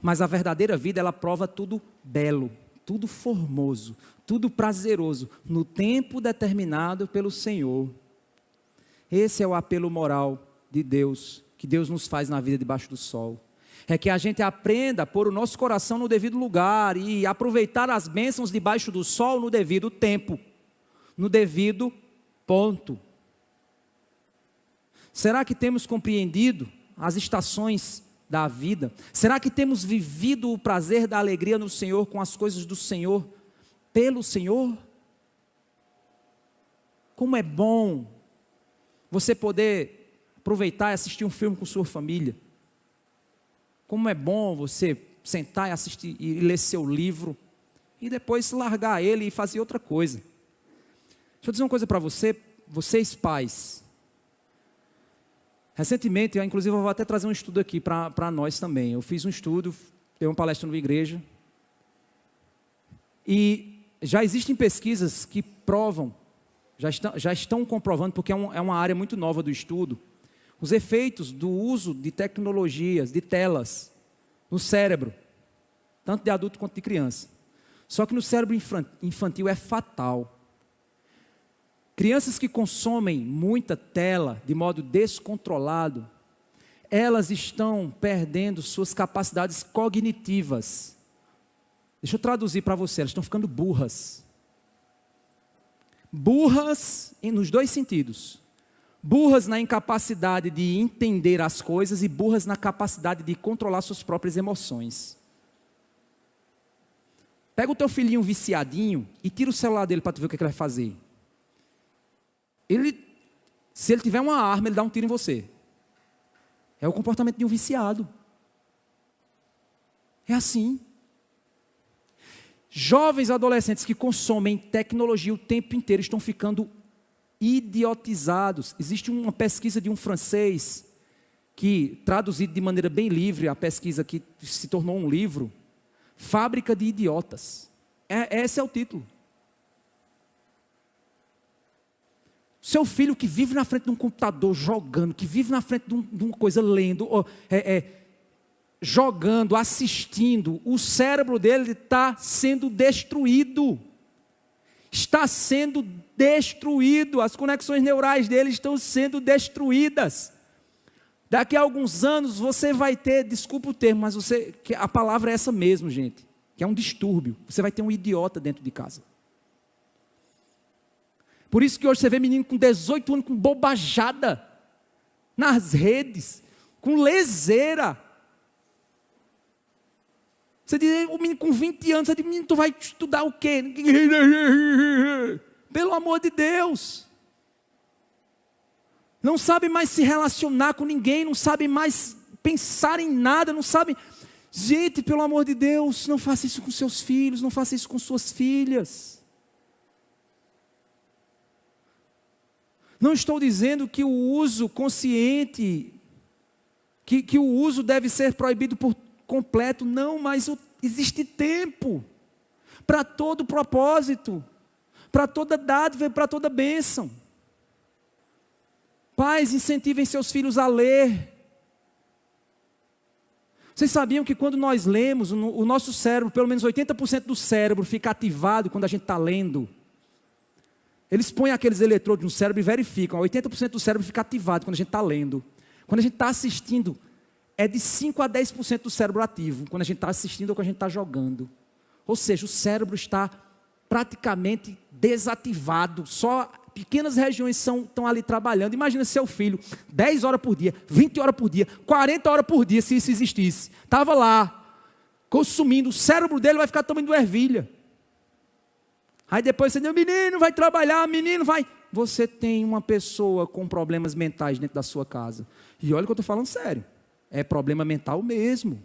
Mas a verdadeira vida, ela prova tudo belo, tudo formoso, tudo prazeroso, no tempo determinado pelo Senhor. Esse é o apelo moral de Deus, que Deus nos faz na vida debaixo do sol. É que a gente aprenda a pôr o nosso coração no devido lugar e aproveitar as bênçãos debaixo do sol no devido tempo, no devido ponto. Será que temos compreendido as estações da vida? Será que temos vivido o prazer da alegria no Senhor, com as coisas do Senhor, pelo Senhor? Como é bom você poder aproveitar e assistir um filme com sua família. Como é bom você sentar e assistir e ler seu livro e depois largar ele e fazer outra coisa. Deixa eu dizer uma coisa para vocês pais. Recentemente, inclusive eu vou até trazer um estudo aqui para nós também. Eu fiz um estudo, dei uma palestra numa igreja. E já existem pesquisas que provam, já estão comprovando, porque é uma área muito nova do estudo, os efeitos do uso de tecnologias, de telas, no cérebro, tanto de adulto quanto de criança. Só que no cérebro infantil é fatal. Crianças que consomem muita tela de modo descontrolado, elas estão perdendo suas capacidades cognitivas. Deixa eu traduzir para você, elas estão ficando burras. Burras nos dois sentidos. Burras na incapacidade de entender as coisas e burras na capacidade de controlar suas próprias emoções. Pega o teu filhinho viciadinho e tira o celular dele para tu ver o que ele vai fazer. Se ele tiver uma arma, ele dá um tiro em você. É o comportamento de um viciado. É assim. Jovens adolescentes que consomem tecnologia o tempo inteiro estão ficando idiotizados. Existe uma pesquisa de um francês que, traduzido de maneira bem livre, a pesquisa que se tornou um livro, Fábrica de Idiotas. Esse é o título. Seu filho que vive na frente de um computador jogando, que vive na frente de uma coisa lendo, jogando, assistindo, o cérebro dele está sendo destruído. Está sendo destruído, as conexões neurais dele estão sendo destruídas. Daqui a alguns anos você vai ter, desculpa o termo, mas a palavra é essa mesmo, gente, que é um distúrbio. Você vai ter um idiota dentro de casa. Por isso que hoje você vê menino com 18 anos com bobajada nas redes, com leseira. Você diz, o menino com 20 anos, você diz, menino, tu vai estudar o quê? Pelo amor de Deus. Não sabe mais se relacionar com ninguém, não sabe mais pensar em nada, não sabe... Gente, pelo amor de Deus, não faça isso com seus filhos, não faça isso com suas filhas. Não estou dizendo que o uso consciente, que o uso deve ser proibido por completo, não, mas existe tempo para todo propósito, para toda dádiva e para toda bênção. Pais, incentivem seus filhos a ler. Vocês sabiam que quando nós lemos, o nosso cérebro, pelo menos 80% do cérebro fica ativado quando a gente está lendo. Eles põem aqueles eletrodos no cérebro e verificam, 80% do cérebro fica ativado quando a gente está lendo. Quando a gente está assistindo, é de 5 a 10% do cérebro ativo, quando a gente está assistindo ou quando a gente está jogando. Ou seja, o cérebro está praticamente desativado, só pequenas regiões estão ali trabalhando. Imagina seu filho, 10 horas por dia, 20 horas por dia, 40 horas por dia, se isso existisse. Estava lá, consumindo, o cérebro dele vai ficar tomando ervilha. Aí depois você diz, menino vai trabalhar, menino vai... Você tem uma pessoa com problemas mentais dentro da sua casa. E olha que eu estou falando sério. É problema mental mesmo.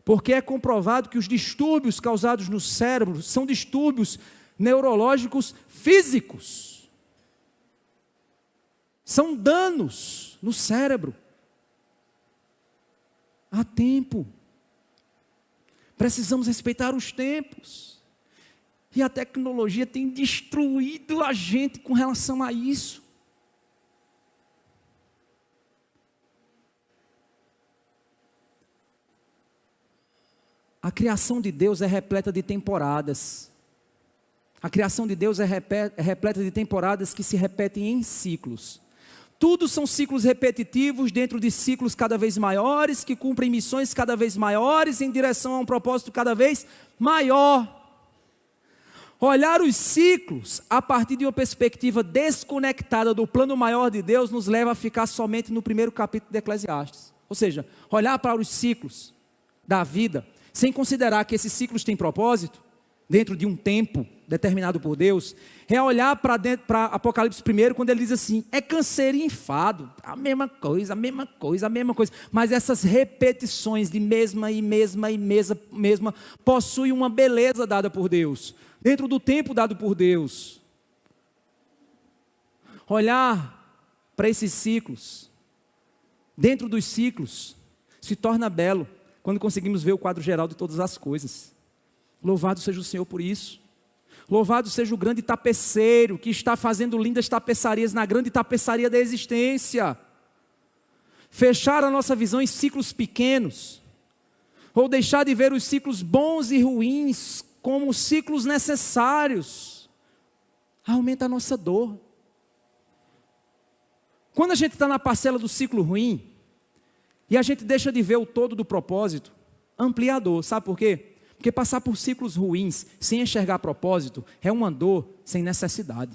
Porque é comprovado que os distúrbios causados no cérebro são distúrbios neurológicos físicos. São danos no cérebro. Há tempo. Precisamos respeitar os tempos. E a tecnologia tem destruído a gente com relação a isso. A criação de Deus é repleta de temporadas. A criação de Deus é repleta de temporadas que se repetem em ciclos. Tudo são ciclos repetitivos dentro de ciclos cada vez maiores, que cumprem missões cada vez maiores em direção a um propósito cada vez maior. Olhar os ciclos a partir de uma perspectiva desconectada do plano maior de Deus nos leva a ficar somente no primeiro capítulo de Eclesiastes. Ou seja, olhar para os ciclos da vida, sem considerar que esses ciclos têm propósito, dentro de um tempo determinado por Deus, é olhar para Apocalipse 1, quando ele diz assim, é canseiro e enfado, a mesma coisa, a mesma coisa, a mesma coisa, mas essas repetições de mesma, possuem uma beleza dada por Deus, dentro do tempo dado por Deus. Olhar para esses ciclos, dentro dos ciclos, se torna belo, quando conseguimos ver o quadro geral de todas as coisas. Louvado seja o Senhor por isso. Louvado seja o grande tapeceiro que está fazendo lindas tapeçarias na grande tapeçaria da existência. Fechar a nossa visão em ciclos pequenos, ou deixar de ver os ciclos bons e ruins como ciclos necessários, aumenta a nossa dor. Quando a gente está na parcela do ciclo ruim, e a gente deixa de ver o todo do propósito, amplia a dor. Sabe por quê? Porque passar por ciclos ruins, sem enxergar propósito, é uma dor sem necessidade.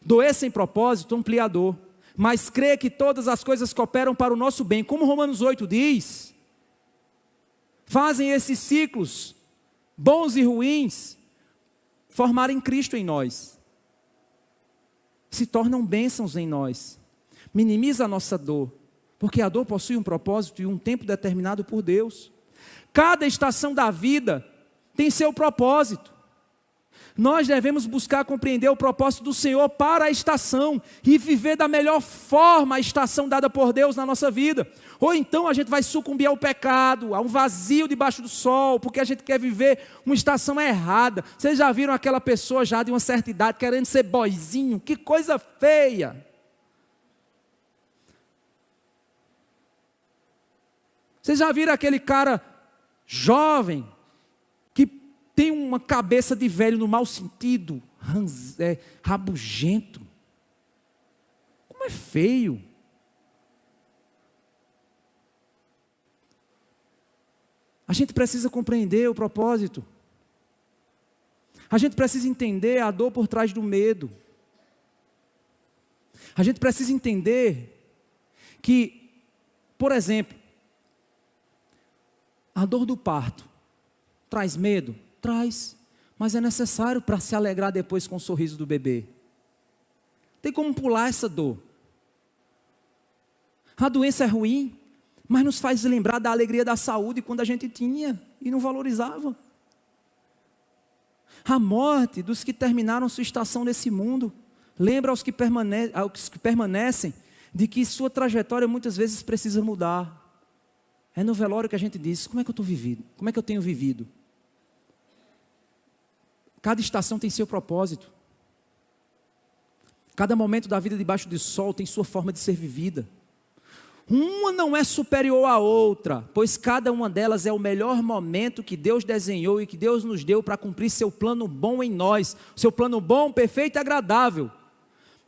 Doer sem propósito amplia a dor, mas crer que todas as coisas cooperam para o nosso bem, como Romanos 8 diz, fazem esses ciclos, bons e ruins, formarem Cristo em nós, se tornam bênçãos em nós, minimiza a nossa dor, porque a dor possui um propósito e um tempo determinado por Deus. Cada estação da vida tem seu propósito. Nós devemos buscar compreender o propósito do Senhor para a estação e viver da melhor forma a estação dada por Deus na nossa vida. Ou então a gente vai sucumbir ao pecado, a um vazio debaixo do sol, porque a gente quer viver uma estação errada. Vocês já viram aquela pessoa já de uma certa idade querendo ser boizinho? Que coisa feia! Vocês já viram aquele cara jovem que tem uma cabeça de velho no mau sentido, rabugento? Como é feio! A gente precisa compreender o propósito. A gente precisa entender a dor por trás do medo. A gente precisa entender que, por exemplo, a dor do parto traz medo? Traz, mas é necessário para se alegrar depois com o sorriso do bebê. Tem como pular essa dor. A doença é ruim, mas nos faz lembrar da alegria da saúde quando a gente tinha e não valorizava. A morte dos que terminaram sua estação nesse mundo lembra aos que permanecem de que sua trajetória muitas vezes precisa mudar. É no velório que a gente diz: como é que eu estou vivido? Como é que eu tenho vivido? Cada estação tem seu propósito. Cada momento da vida debaixo do sol tem sua forma de ser vivida. Uma não é superior à outra, pois cada uma delas é o melhor momento que Deus desenhou e que Deus nos deu para cumprir seu plano bom em nós, seu plano bom, perfeito e agradável.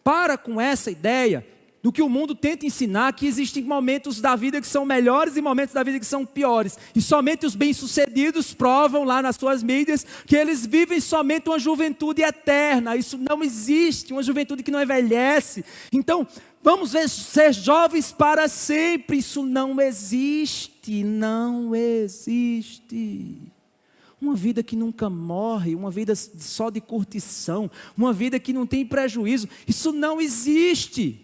Para com essa ideia do que o mundo tenta ensinar, que existem momentos da vida que são melhores e momentos da vida que são piores, e somente os bem-sucedidos provam lá nas suas mídias que eles vivem somente uma juventude eterna. Isso não existe, uma juventude que não envelhece. Então, vamos ser jovens para sempre. Isso não existe, não existe. Uma vida que nunca morre, uma vida só de curtição, uma vida que não tem prejuízo, isso não existe.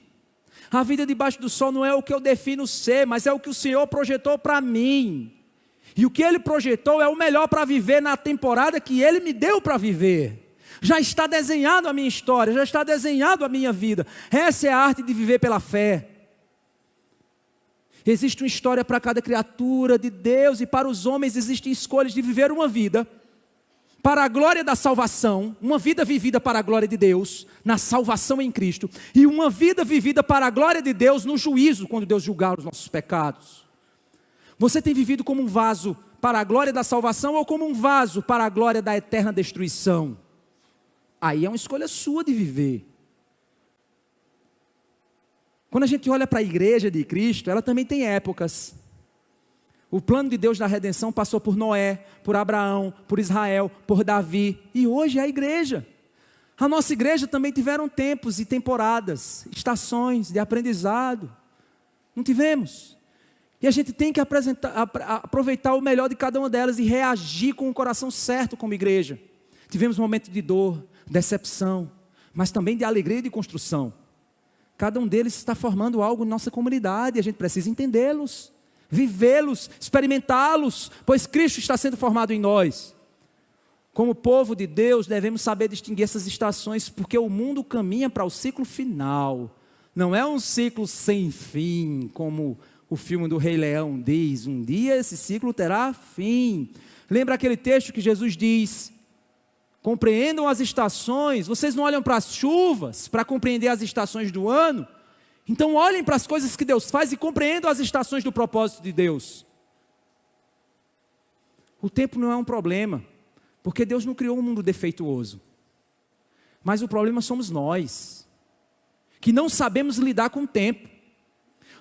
A vida debaixo do sol não é o que eu defino ser, mas é o que o Senhor projetou para mim. E o que Ele projetou é o melhor para viver na temporada que Ele me deu para viver. Já está desenhado a minha história, já está desenhado a minha vida. Essa é a arte de viver pela fé. Existe uma história para cada criatura de Deus, e para os homens existem escolhas de viver uma vida para a glória da salvação, uma vida vivida para a glória de Deus, na salvação em Cristo, e uma vida vivida para a glória de Deus no juízo, quando Deus julgar os nossos pecados. Você tem vivido como um vaso para a glória da salvação ou como um vaso para a glória da eterna destruição? Aí é uma escolha sua de viver. Quando a gente olha para a igreja de Cristo, ela também tem épocas. O plano de Deus da redenção passou por Noé, por Abraão, por Israel, por Davi, e hoje é a igreja. A nossa igreja também tiveram tempos e temporadas, estações de aprendizado. Não tivemos? E a gente tem que aproveitar o melhor de cada uma delas e reagir com o coração certo como igreja. Tivemos momentos de dor, decepção, mas também de alegria e de construção. Cada um deles está formando algo em nossa comunidade, e a gente precisa entendê-los, vivê-los, experimentá-los, pois Cristo está sendo formado em nós. Como povo de Deus, devemos saber distinguir essas estações, porque o mundo caminha para o ciclo final. Não é um ciclo sem fim, como o filme do Rei Leão diz. Um dia esse ciclo terá fim. Lembra aquele texto que Jesus diz compreendam as estações. Vocês não olham para as chuvas para compreender as estações do ano? Então olhem para as coisas que Deus faz e compreendam as estações do propósito de Deus. O tempo não é um problema, porque Deus não criou um mundo defeituoso. Mas o problema somos nós, que não sabemos lidar com o tempo.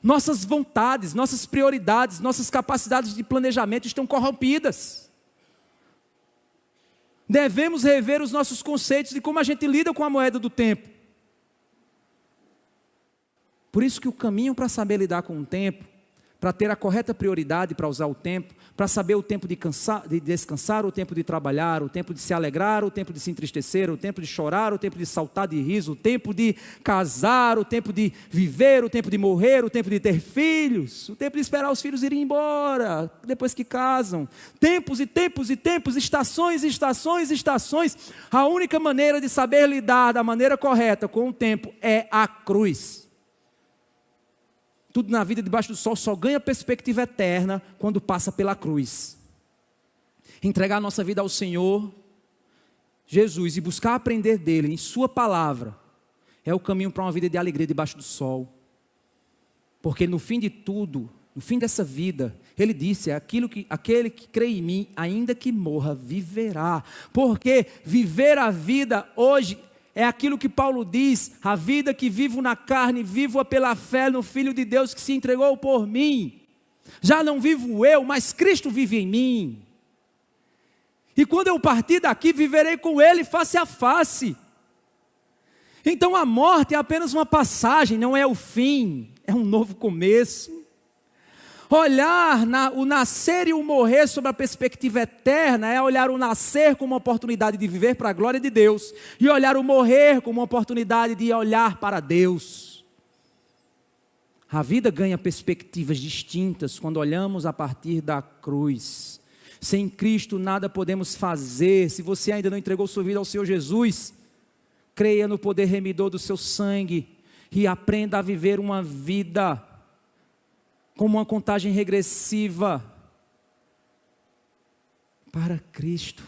Nossas vontades, nossas prioridades, nossas capacidades de planejamento estão corrompidas. Devemos rever os nossos conceitos de como a gente lida com a moeda do tempo. Por isso que o caminho para saber lidar com o tempo, para ter a correta prioridade para usar o tempo, para saber o tempo de descansar, o tempo de trabalhar, o tempo de se alegrar, o tempo de se entristecer, o tempo de chorar, o tempo de saltar de riso, o tempo de casar, o tempo de viver, o tempo de morrer, o tempo de ter filhos, o tempo de esperar os filhos irem embora, depois que casam. Tempos e tempos e tempos, estações e estações e estações. A única maneira de saber lidar da maneira correta com o tempo é a cruz. Tudo na vida debaixo do sol só ganha perspectiva eterna quando passa pela cruz. Entregar a nossa vida ao Senhor Jesus e buscar aprender dele em sua palavra é o caminho para uma vida de alegria debaixo do sol. Porque no fim de tudo, no fim dessa vida, ele disse, aquele que crê em mim, ainda que morra, viverá. Porque viver a vida hoje é aquilo que Paulo diz, a vida que vivo na carne, vivo-a pela fé no Filho de Deus que se entregou por mim. Já não vivo eu, mas Cristo vive em mim. E quando eu partir daqui, viverei com Ele face a face. Então a morte é apenas uma passagem, não é o fim, é um novo começo. Olhar o nascer e o morrer sob a perspectiva eterna é olhar o nascer como uma oportunidade de viver para a glória de Deus e olhar o morrer como uma oportunidade de olhar para Deus. A vida ganha perspectivas distintas quando olhamos a partir da cruz. Sem Cristo nada podemos fazer. Se você ainda não entregou sua vida ao Senhor Jesus, creia no poder remidor do seu sangue e aprenda a viver uma vida como uma contagem regressiva para Cristo.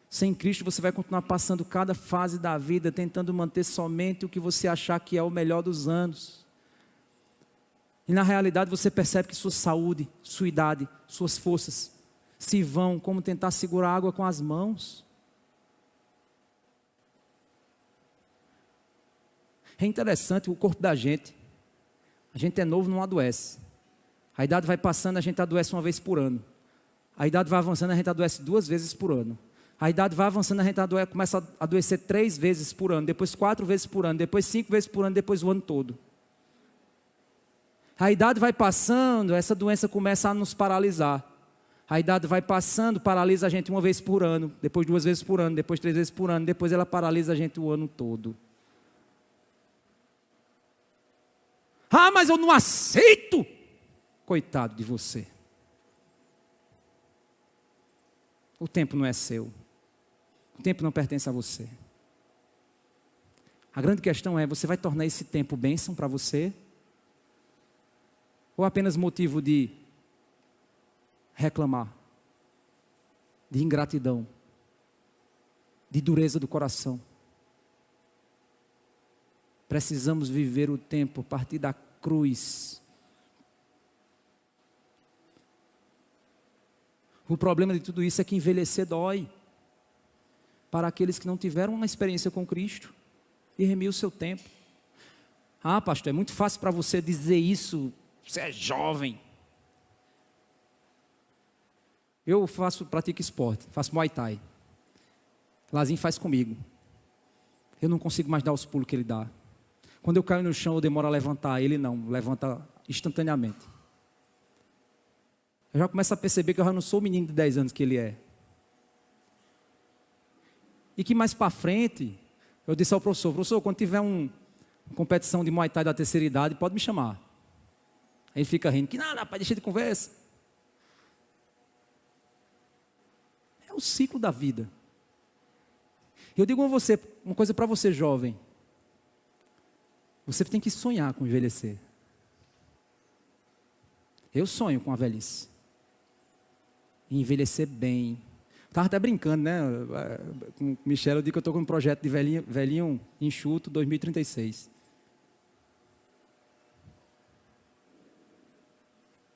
Sem Cristo você vai continuar passando cada fase da vida tentando manter somente o que você achar que é o melhor dos anos. E na realidade você percebe que sua saúde, sua idade, suas forças se vão como tentar segurar a água com as mãos. É interessante o corpo da gente. A gente é novo, não adoece. A idade vai passando, a gente adoece uma vez por ano. A idade vai avançando, a gente adoece 2 vezes por ano. A idade vai avançando, a gente começa a adoecer 3 vezes por ano, depois 4 vezes por ano, depois 5 vezes por ano, depois o ano todo. A idade vai passando, essa doença começa a nos paralisar. A idade vai passando, paralisa a gente 1 vez por ano, depois 2 vezes por ano, depois 3 vezes por ano, depois ela paralisa a gente o ano todo. Ah, mas eu não aceito. Coitado de você. O tempo não é seu. O tempo não pertence a você. A grande questão é, você vai tornar esse tempo bênção para você? Ou apenas motivo de reclamar? De ingratidão? De dureza do coração? Precisamos viver o tempo a partir da cruz. O problema de tudo isso é que envelhecer dói. Para aqueles que não tiveram uma experiência com Cristo e remir o seu tempo. Ah, pastor, é muito fácil para você dizer isso. Você é jovem. Eu pratico esporte, faço Muay Thai. Lazinho faz comigo. Eu não consigo mais dar os pulos que ele dá. Quando eu caio no chão, eu demoro a levantar. Ele não, levanta instantaneamente. Eu já começo a perceber que eu já não sou o menino de 10 anos que ele é. E que mais para frente, eu disse ao professor, quando tiver uma competição de Muay Thai da terceira idade, pode me chamar. Aí ele fica rindo, que nada, rapaz, deixa de conversa. É o ciclo da vida. Eu digo a você, uma coisa para você jovem. Você tem que sonhar com envelhecer. Eu sonho com a velhice. E envelhecer bem. Estava até brincando, né? Com o Michel, eu digo que eu estou com um projeto de velhinho enxuto 2036.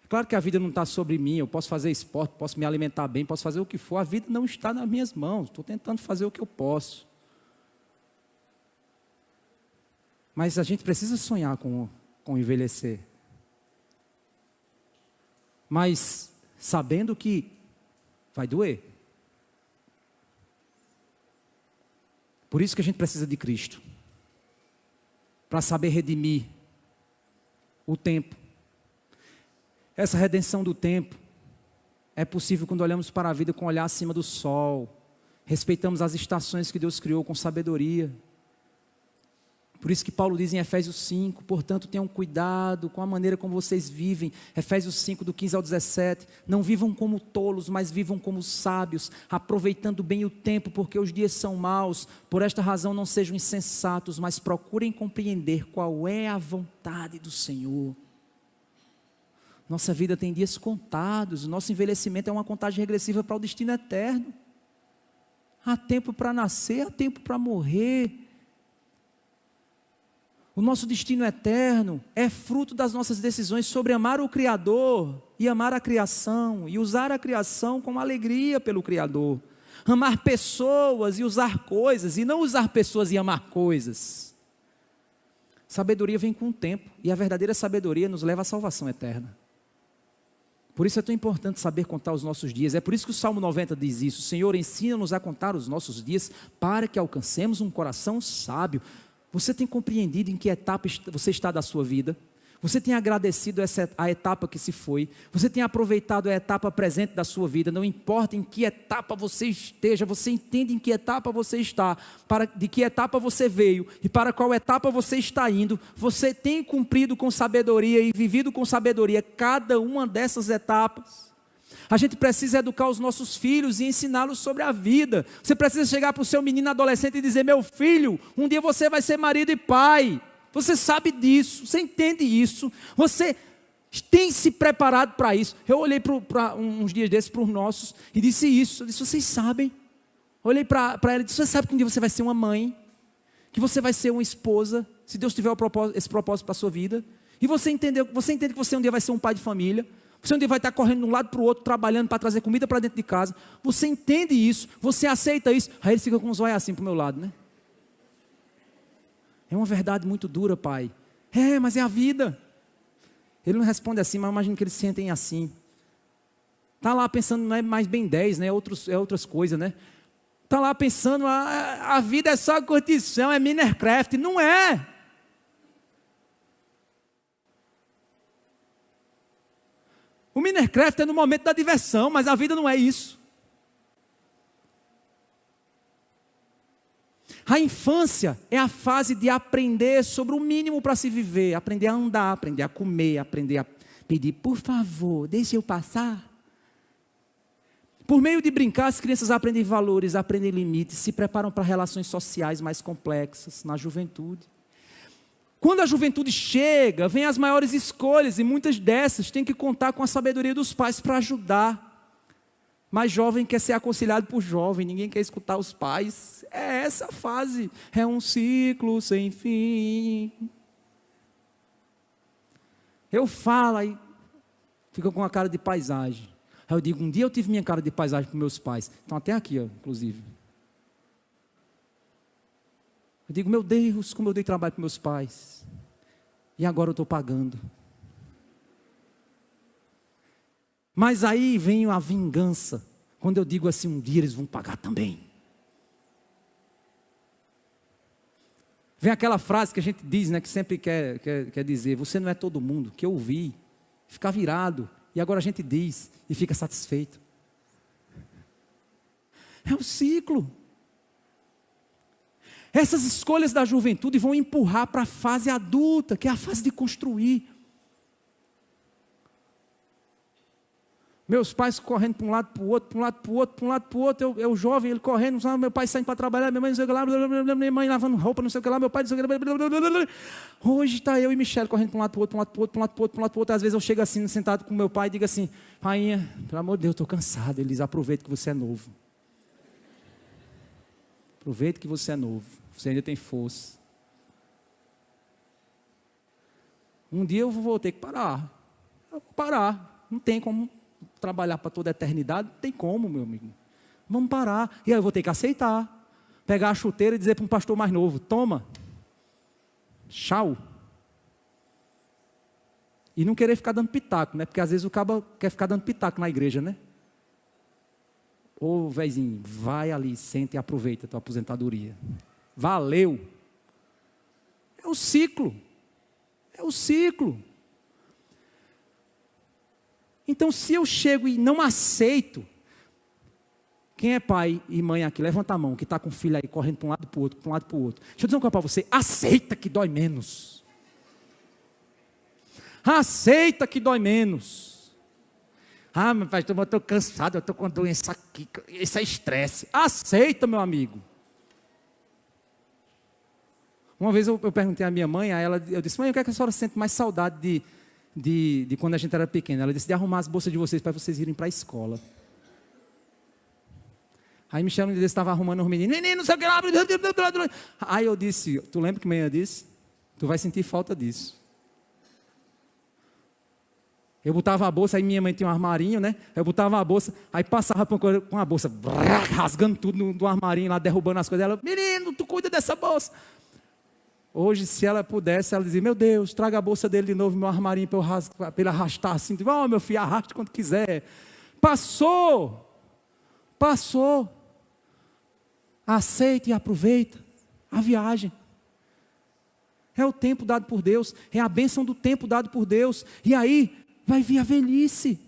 Claro que a vida não está sobre mim, eu posso fazer esporte, posso me alimentar bem, posso fazer o que for, a vida não está nas minhas mãos, estou tentando fazer o que eu posso. Mas a gente precisa sonhar com envelhecer. Mas sabendo que vai doer. Por isso que a gente precisa de Cristo. Para saber redimir o tempo. Essa redenção do tempo é possível quando olhamos para a vida com um olhar acima do sol. Respeitamos as estações que Deus criou com sabedoria. Por isso que Paulo diz em Efésios 5, portanto tenham cuidado com a maneira como vocês vivem. Efésios 5, do 15 ao 17. Não vivam como tolos, mas vivam como sábios, aproveitando bem o tempo, porque os dias são maus. Por esta razão não sejam insensatos, mas procurem compreender qual é a vontade do Senhor. Nossa vida tem dias contados, o nosso envelhecimento é uma contagem regressiva para o destino eterno. Há tempo para nascer, há tempo para morrer. O nosso destino eterno é fruto das nossas decisões sobre amar o Criador e amar a criação, e usar a criação com alegria pelo Criador. Amar pessoas e usar coisas, e não usar pessoas e amar coisas. Sabedoria vem com o tempo, e a verdadeira sabedoria nos leva à salvação eterna. Por isso é tão importante saber contar os nossos dias. É por isso que o Salmo 90 diz isso: Senhor, ensina-nos a contar os nossos dias, para que alcancemos um coração sábio. Você tem compreendido em que etapa você está da sua vida? Você tem agradecido a etapa que se foi? Você tem aproveitado a etapa presente da sua vida? Não importa em que etapa você esteja, você entende em que etapa você está, de que etapa você veio e para qual etapa você está indo. Você tem cumprido com sabedoria e vivido com sabedoria cada uma dessas etapas. A gente precisa educar os nossos filhos e ensiná-los sobre a vida. Você precisa chegar para o seu menino adolescente e dizer: meu filho, um dia você vai ser marido e pai. Você sabe disso, você entende isso, você tem se preparado para isso. Eu olhei uns dias desses para os nossos e disse isso. Eu disse: vocês sabem. Olhei para ela e disse: você sabe que um dia você vai ser uma mãe, que você vai ser uma esposa, se Deus tiver esse propósito para a sua vida. E você entende que você um dia vai ser um pai de família. Você um dia vai estar correndo de um lado para o outro, trabalhando para trazer comida para dentro de casa. Você entende isso, você aceita isso. Aí ele fica com os olhos assim para o meu lado, né? É uma verdade muito dura, pai. É, mas é a vida. Ele não responde assim, mas eu imagino que eles sentem assim. Está lá pensando, não é mais bem 10, né? Outras coisas, né? Está lá pensando, a vida é só curtição, é Minecraft. Não é. O Minecraft é no momento da diversão, mas a vida não é isso. A infância é a fase de aprender sobre o mínimo para se viver, aprender a andar, aprender a comer, aprender a pedir: por favor, deixe eu passar. Por meio de brincar, as crianças aprendem valores, aprendem limites, se preparam para relações sociais mais complexas na juventude. Quando a juventude chega, vem as maiores escolhas, e muitas dessas têm que contar com a sabedoria dos pais para ajudar. Mas jovem quer ser aconselhado por jovem, ninguém quer escutar os pais. É essa a fase, é um ciclo sem fim. Eu falo aí, fica com a cara de paisagem. Aí eu digo: um dia eu tive minha cara de paisagem para meus pais. Estão até aqui, ó, inclusive. Eu digo: meu Deus, como eu dei trabalho para meus pais. E agora eu estou pagando. Mas aí vem a vingança. Quando eu digo assim: um dia eles vão pagar também. Vem aquela frase que a gente diz, né, que sempre quer dizer: você não é todo mundo. Que eu ouvi, ficar virado. E agora a gente diz e fica satisfeito. É o ciclo. Essas escolhas da juventude vão empurrar para a fase adulta, que é a fase de construir. Meus pais correndo para um lado, para o outro, para um lado, para o outro, para um lado, para o outro. Eu jovem, ele correndo, meu pai saindo para trabalhar, minha mãe não sei o que lá, minha mãe lavando roupa, não sei o que lá, meu pai não sei o que lá. Hoje está eu e Michele correndo para um lado, para o outro, para um lado, para o outro, para um lado, para o outro, para um lado, para o outro. Às vezes eu chego assim, sentado com meu pai e digo assim: rainha, pelo amor de Deus, eu estou cansado. Ele diz: aproveita que você é novo. Aproveite que você é novo, você ainda tem força. Um dia eu vou ter que parar. Eu vou parar. Não tem como trabalhar para toda a eternidade, não tem como, meu amigo. Vamos parar. E aí eu vou ter que aceitar. Pegar a chuteira e dizer para um pastor mais novo, toma. Tchau. E não querer ficar dando pitaco, né? Porque às vezes o cabo quer ficar dando pitaco na igreja, né? Ô, véizinho, vai ali, senta e aproveita a tua aposentadoria. Valeu. É o ciclo. É o ciclo. Então, se eu chego e não aceito, quem é pai e mãe aqui, levanta a mão, que está com o filho aí, correndo para um lado e para o outro, para um lado e para o outro. Deixa eu dizer uma coisa para você, aceita que dói menos. Aceita que dói menos. Ah, mas pastor, eu estou cansado, eu estou com uma doença aqui, isso é estresse. Aceita, meu amigo. Uma vez eu perguntei à minha mãe, eu disse, mãe, o que é que a senhora sente mais saudade de quando a gente era pequena? Ela disse, de arrumar as bolsas de vocês para vocês irem para a escola. Aí Michel um dia estava arrumando os meninos, menino, não sei o que lá. Aí eu disse, tu lembra que a manhã disse? Tu vai sentir falta disso. Eu botava a bolsa, aí minha mãe tinha um armarinho, né? Eu botava a bolsa, aí passava com a bolsa, rasgando tudo do armarinho lá, derrubando as coisas. Ela, menino, tu cuida dessa bolsa. Hoje, se ela pudesse, ela dizia, meu Deus, traga a bolsa dele de novo, meu armarinho, para ele arrastar assim. Ó, meu filho, arraste quando quiser. Passou. Aceita e aproveita a viagem. É o tempo dado por Deus, é a bênção do tempo dado por Deus. E aí, vai vir a velhice.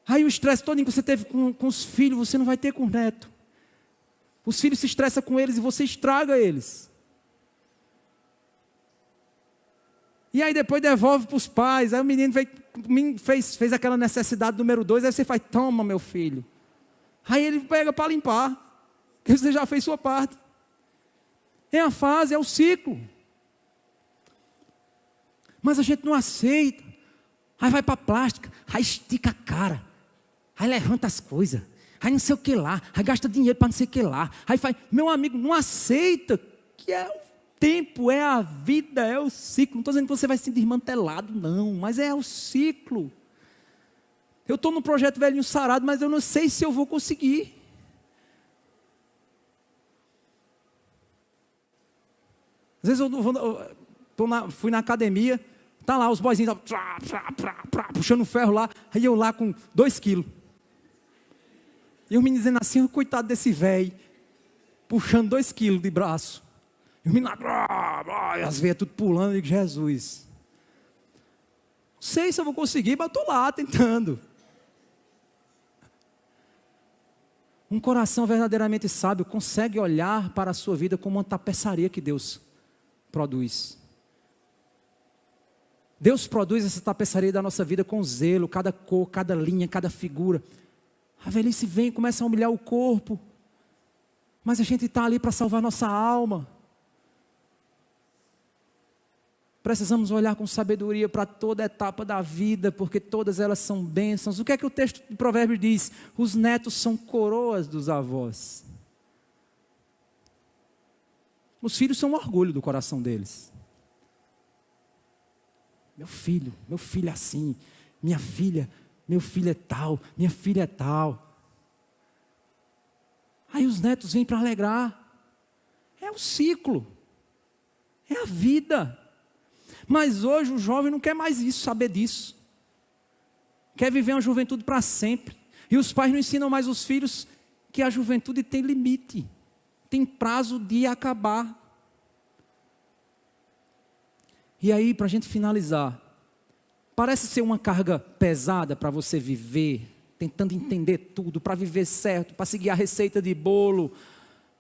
Aí o estresse todo que você teve com os filhos, você não vai ter com o neto. Os filhos se estressam com eles e você estraga eles. E aí depois devolve para os pais. Aí o menino fez aquela necessidade número 2. Aí você faz, toma meu filho. Aí ele pega para limpar. Porque você já fez sua parte. É a fase, é o ciclo. Mas a gente não aceita. Aí vai para a plástica. Aí estica a cara. Aí levanta as coisas. Aí não sei o que lá, aí gasta dinheiro para não sei o que lá, aí faz, meu amigo, não aceita, que é o tempo, é a vida, é o ciclo, não estou dizendo que você vai ser desmantelado, não, mas é o ciclo. Eu estou no projeto Velhinho Sarado, mas eu não sei se eu vou conseguir. Às vezes fui na academia, tá lá os boyzinhos, puxando ferro lá, aí eu lá com 2 quilos. E os meninos dizendo assim, coitado desse velho, puxando 2 quilos de braço. E os meninos lá, as veias tudo pulando, eu digo, Jesus. Não sei se eu vou conseguir, mas estou lá tentando. Um coração verdadeiramente sábio consegue olhar para a sua vida como uma tapeçaria que Deus produz. Deus produz essa tapeçaria da nossa vida com zelo, cada cor, cada linha, cada figura. A velhice vem e começa a humilhar o corpo. Mas a gente está ali para salvar nossa alma. Precisamos olhar com sabedoria para toda etapa da vida, porque todas elas são bênçãos. O que é que o texto do Provérbios diz? Os netos são coroas dos avós. Os filhos são um orgulho do coração deles. Meu filho é assim. Minha filha, meu filho é tal, minha filha é tal. Aí os netos vêm para alegrar. É o ciclo. É a vida. Mas hoje o jovem não quer mais isso, saber disso. Quer viver uma juventude para sempre. E os pais não ensinam mais os filhos que a juventude tem limite. Tem prazo de acabar. E aí, para a gente finalizar, parece ser uma carga pesada para você viver, tentando entender tudo, para viver certo, para seguir a receita de bolo.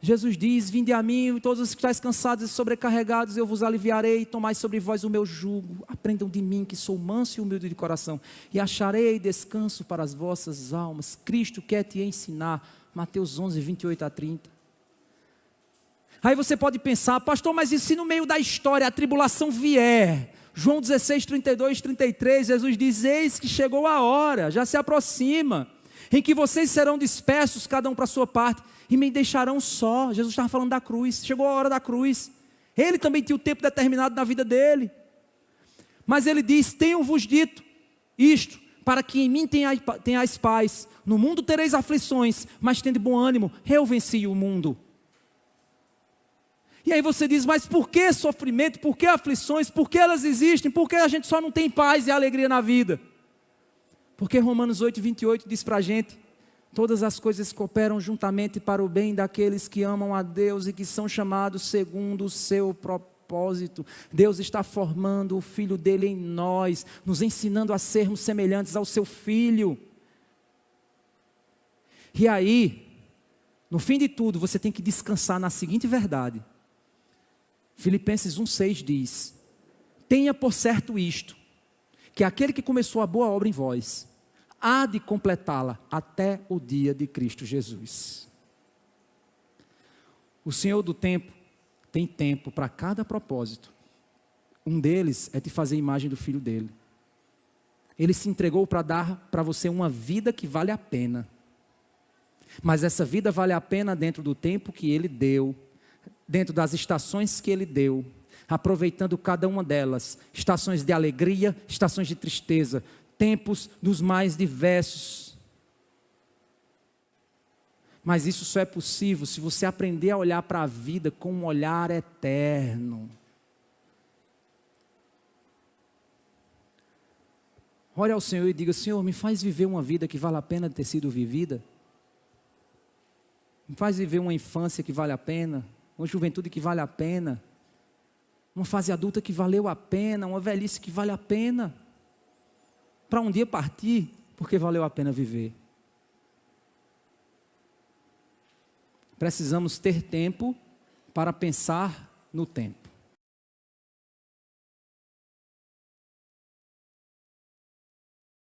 Jesus diz, vinde a mim, todos os que estáis cansados e sobrecarregados, eu vos aliviarei, tomai sobre vós o meu jugo, aprendam de mim que sou manso e humilde de coração, e acharei descanso para as vossas almas. Cristo quer te ensinar, Mateus 11, 28 a 30. Aí você pode pensar, pastor, mas e se no meio da história a tribulação vier? João 16, 32, 33, Jesus diz, eis que chegou a hora, já se aproxima. em que vocês serão dispersos, cada um para a sua parte, e me deixarão só. Jesus estava falando da cruz, chegou a hora da cruz. Ele também tinha o tempo determinado na vida dele. Mas ele diz: tenho-vos dito isto, para que em mim tenhais paz. No mundo tereis aflições, mas tende bom ânimo, eu venci o mundo. E aí você diz: mas por que sofrimento, por que aflições, por que elas existem, por que a gente só não tem paz e alegria na vida? Porque Romanos 8:28 diz para a gente: todas as coisas cooperam juntamente para o bem daqueles que amam a Deus e que são chamados segundo o seu propósito. Deus está formando o Filho dele em nós, nos ensinando a sermos semelhantes ao seu Filho. E aí, no fim de tudo, você tem que descansar na seguinte verdade. Filipenses 1:6 diz: tenha por certo isto, que aquele que começou a boa obra em vós, há de completá-la até o dia de Cristo Jesus. O Senhor do tempo tem tempo para cada propósito. Um deles é te fazer a imagem do Filho dele. Ele se entregou para dar para você uma vida que vale a pena. Mas essa vida vale a pena dentro do tempo que Ele deu, dentro das estações que Ele deu, aproveitando cada uma delas, estações de alegria, estações de tristeza, tempos dos mais diversos. Mas isso só é possível se você aprender a olhar para a vida com um olhar eterno. Ore ao Senhor e diga: Senhor, me faz viver uma vida que vale a pena ter sido vivida. Me faz viver uma infância que vale a pena, uma juventude que vale a pena, uma fase adulta que valeu a pena, uma velhice que vale a pena, para um dia partir, porque valeu a pena viver. Precisamos ter tempo para pensar no tempo.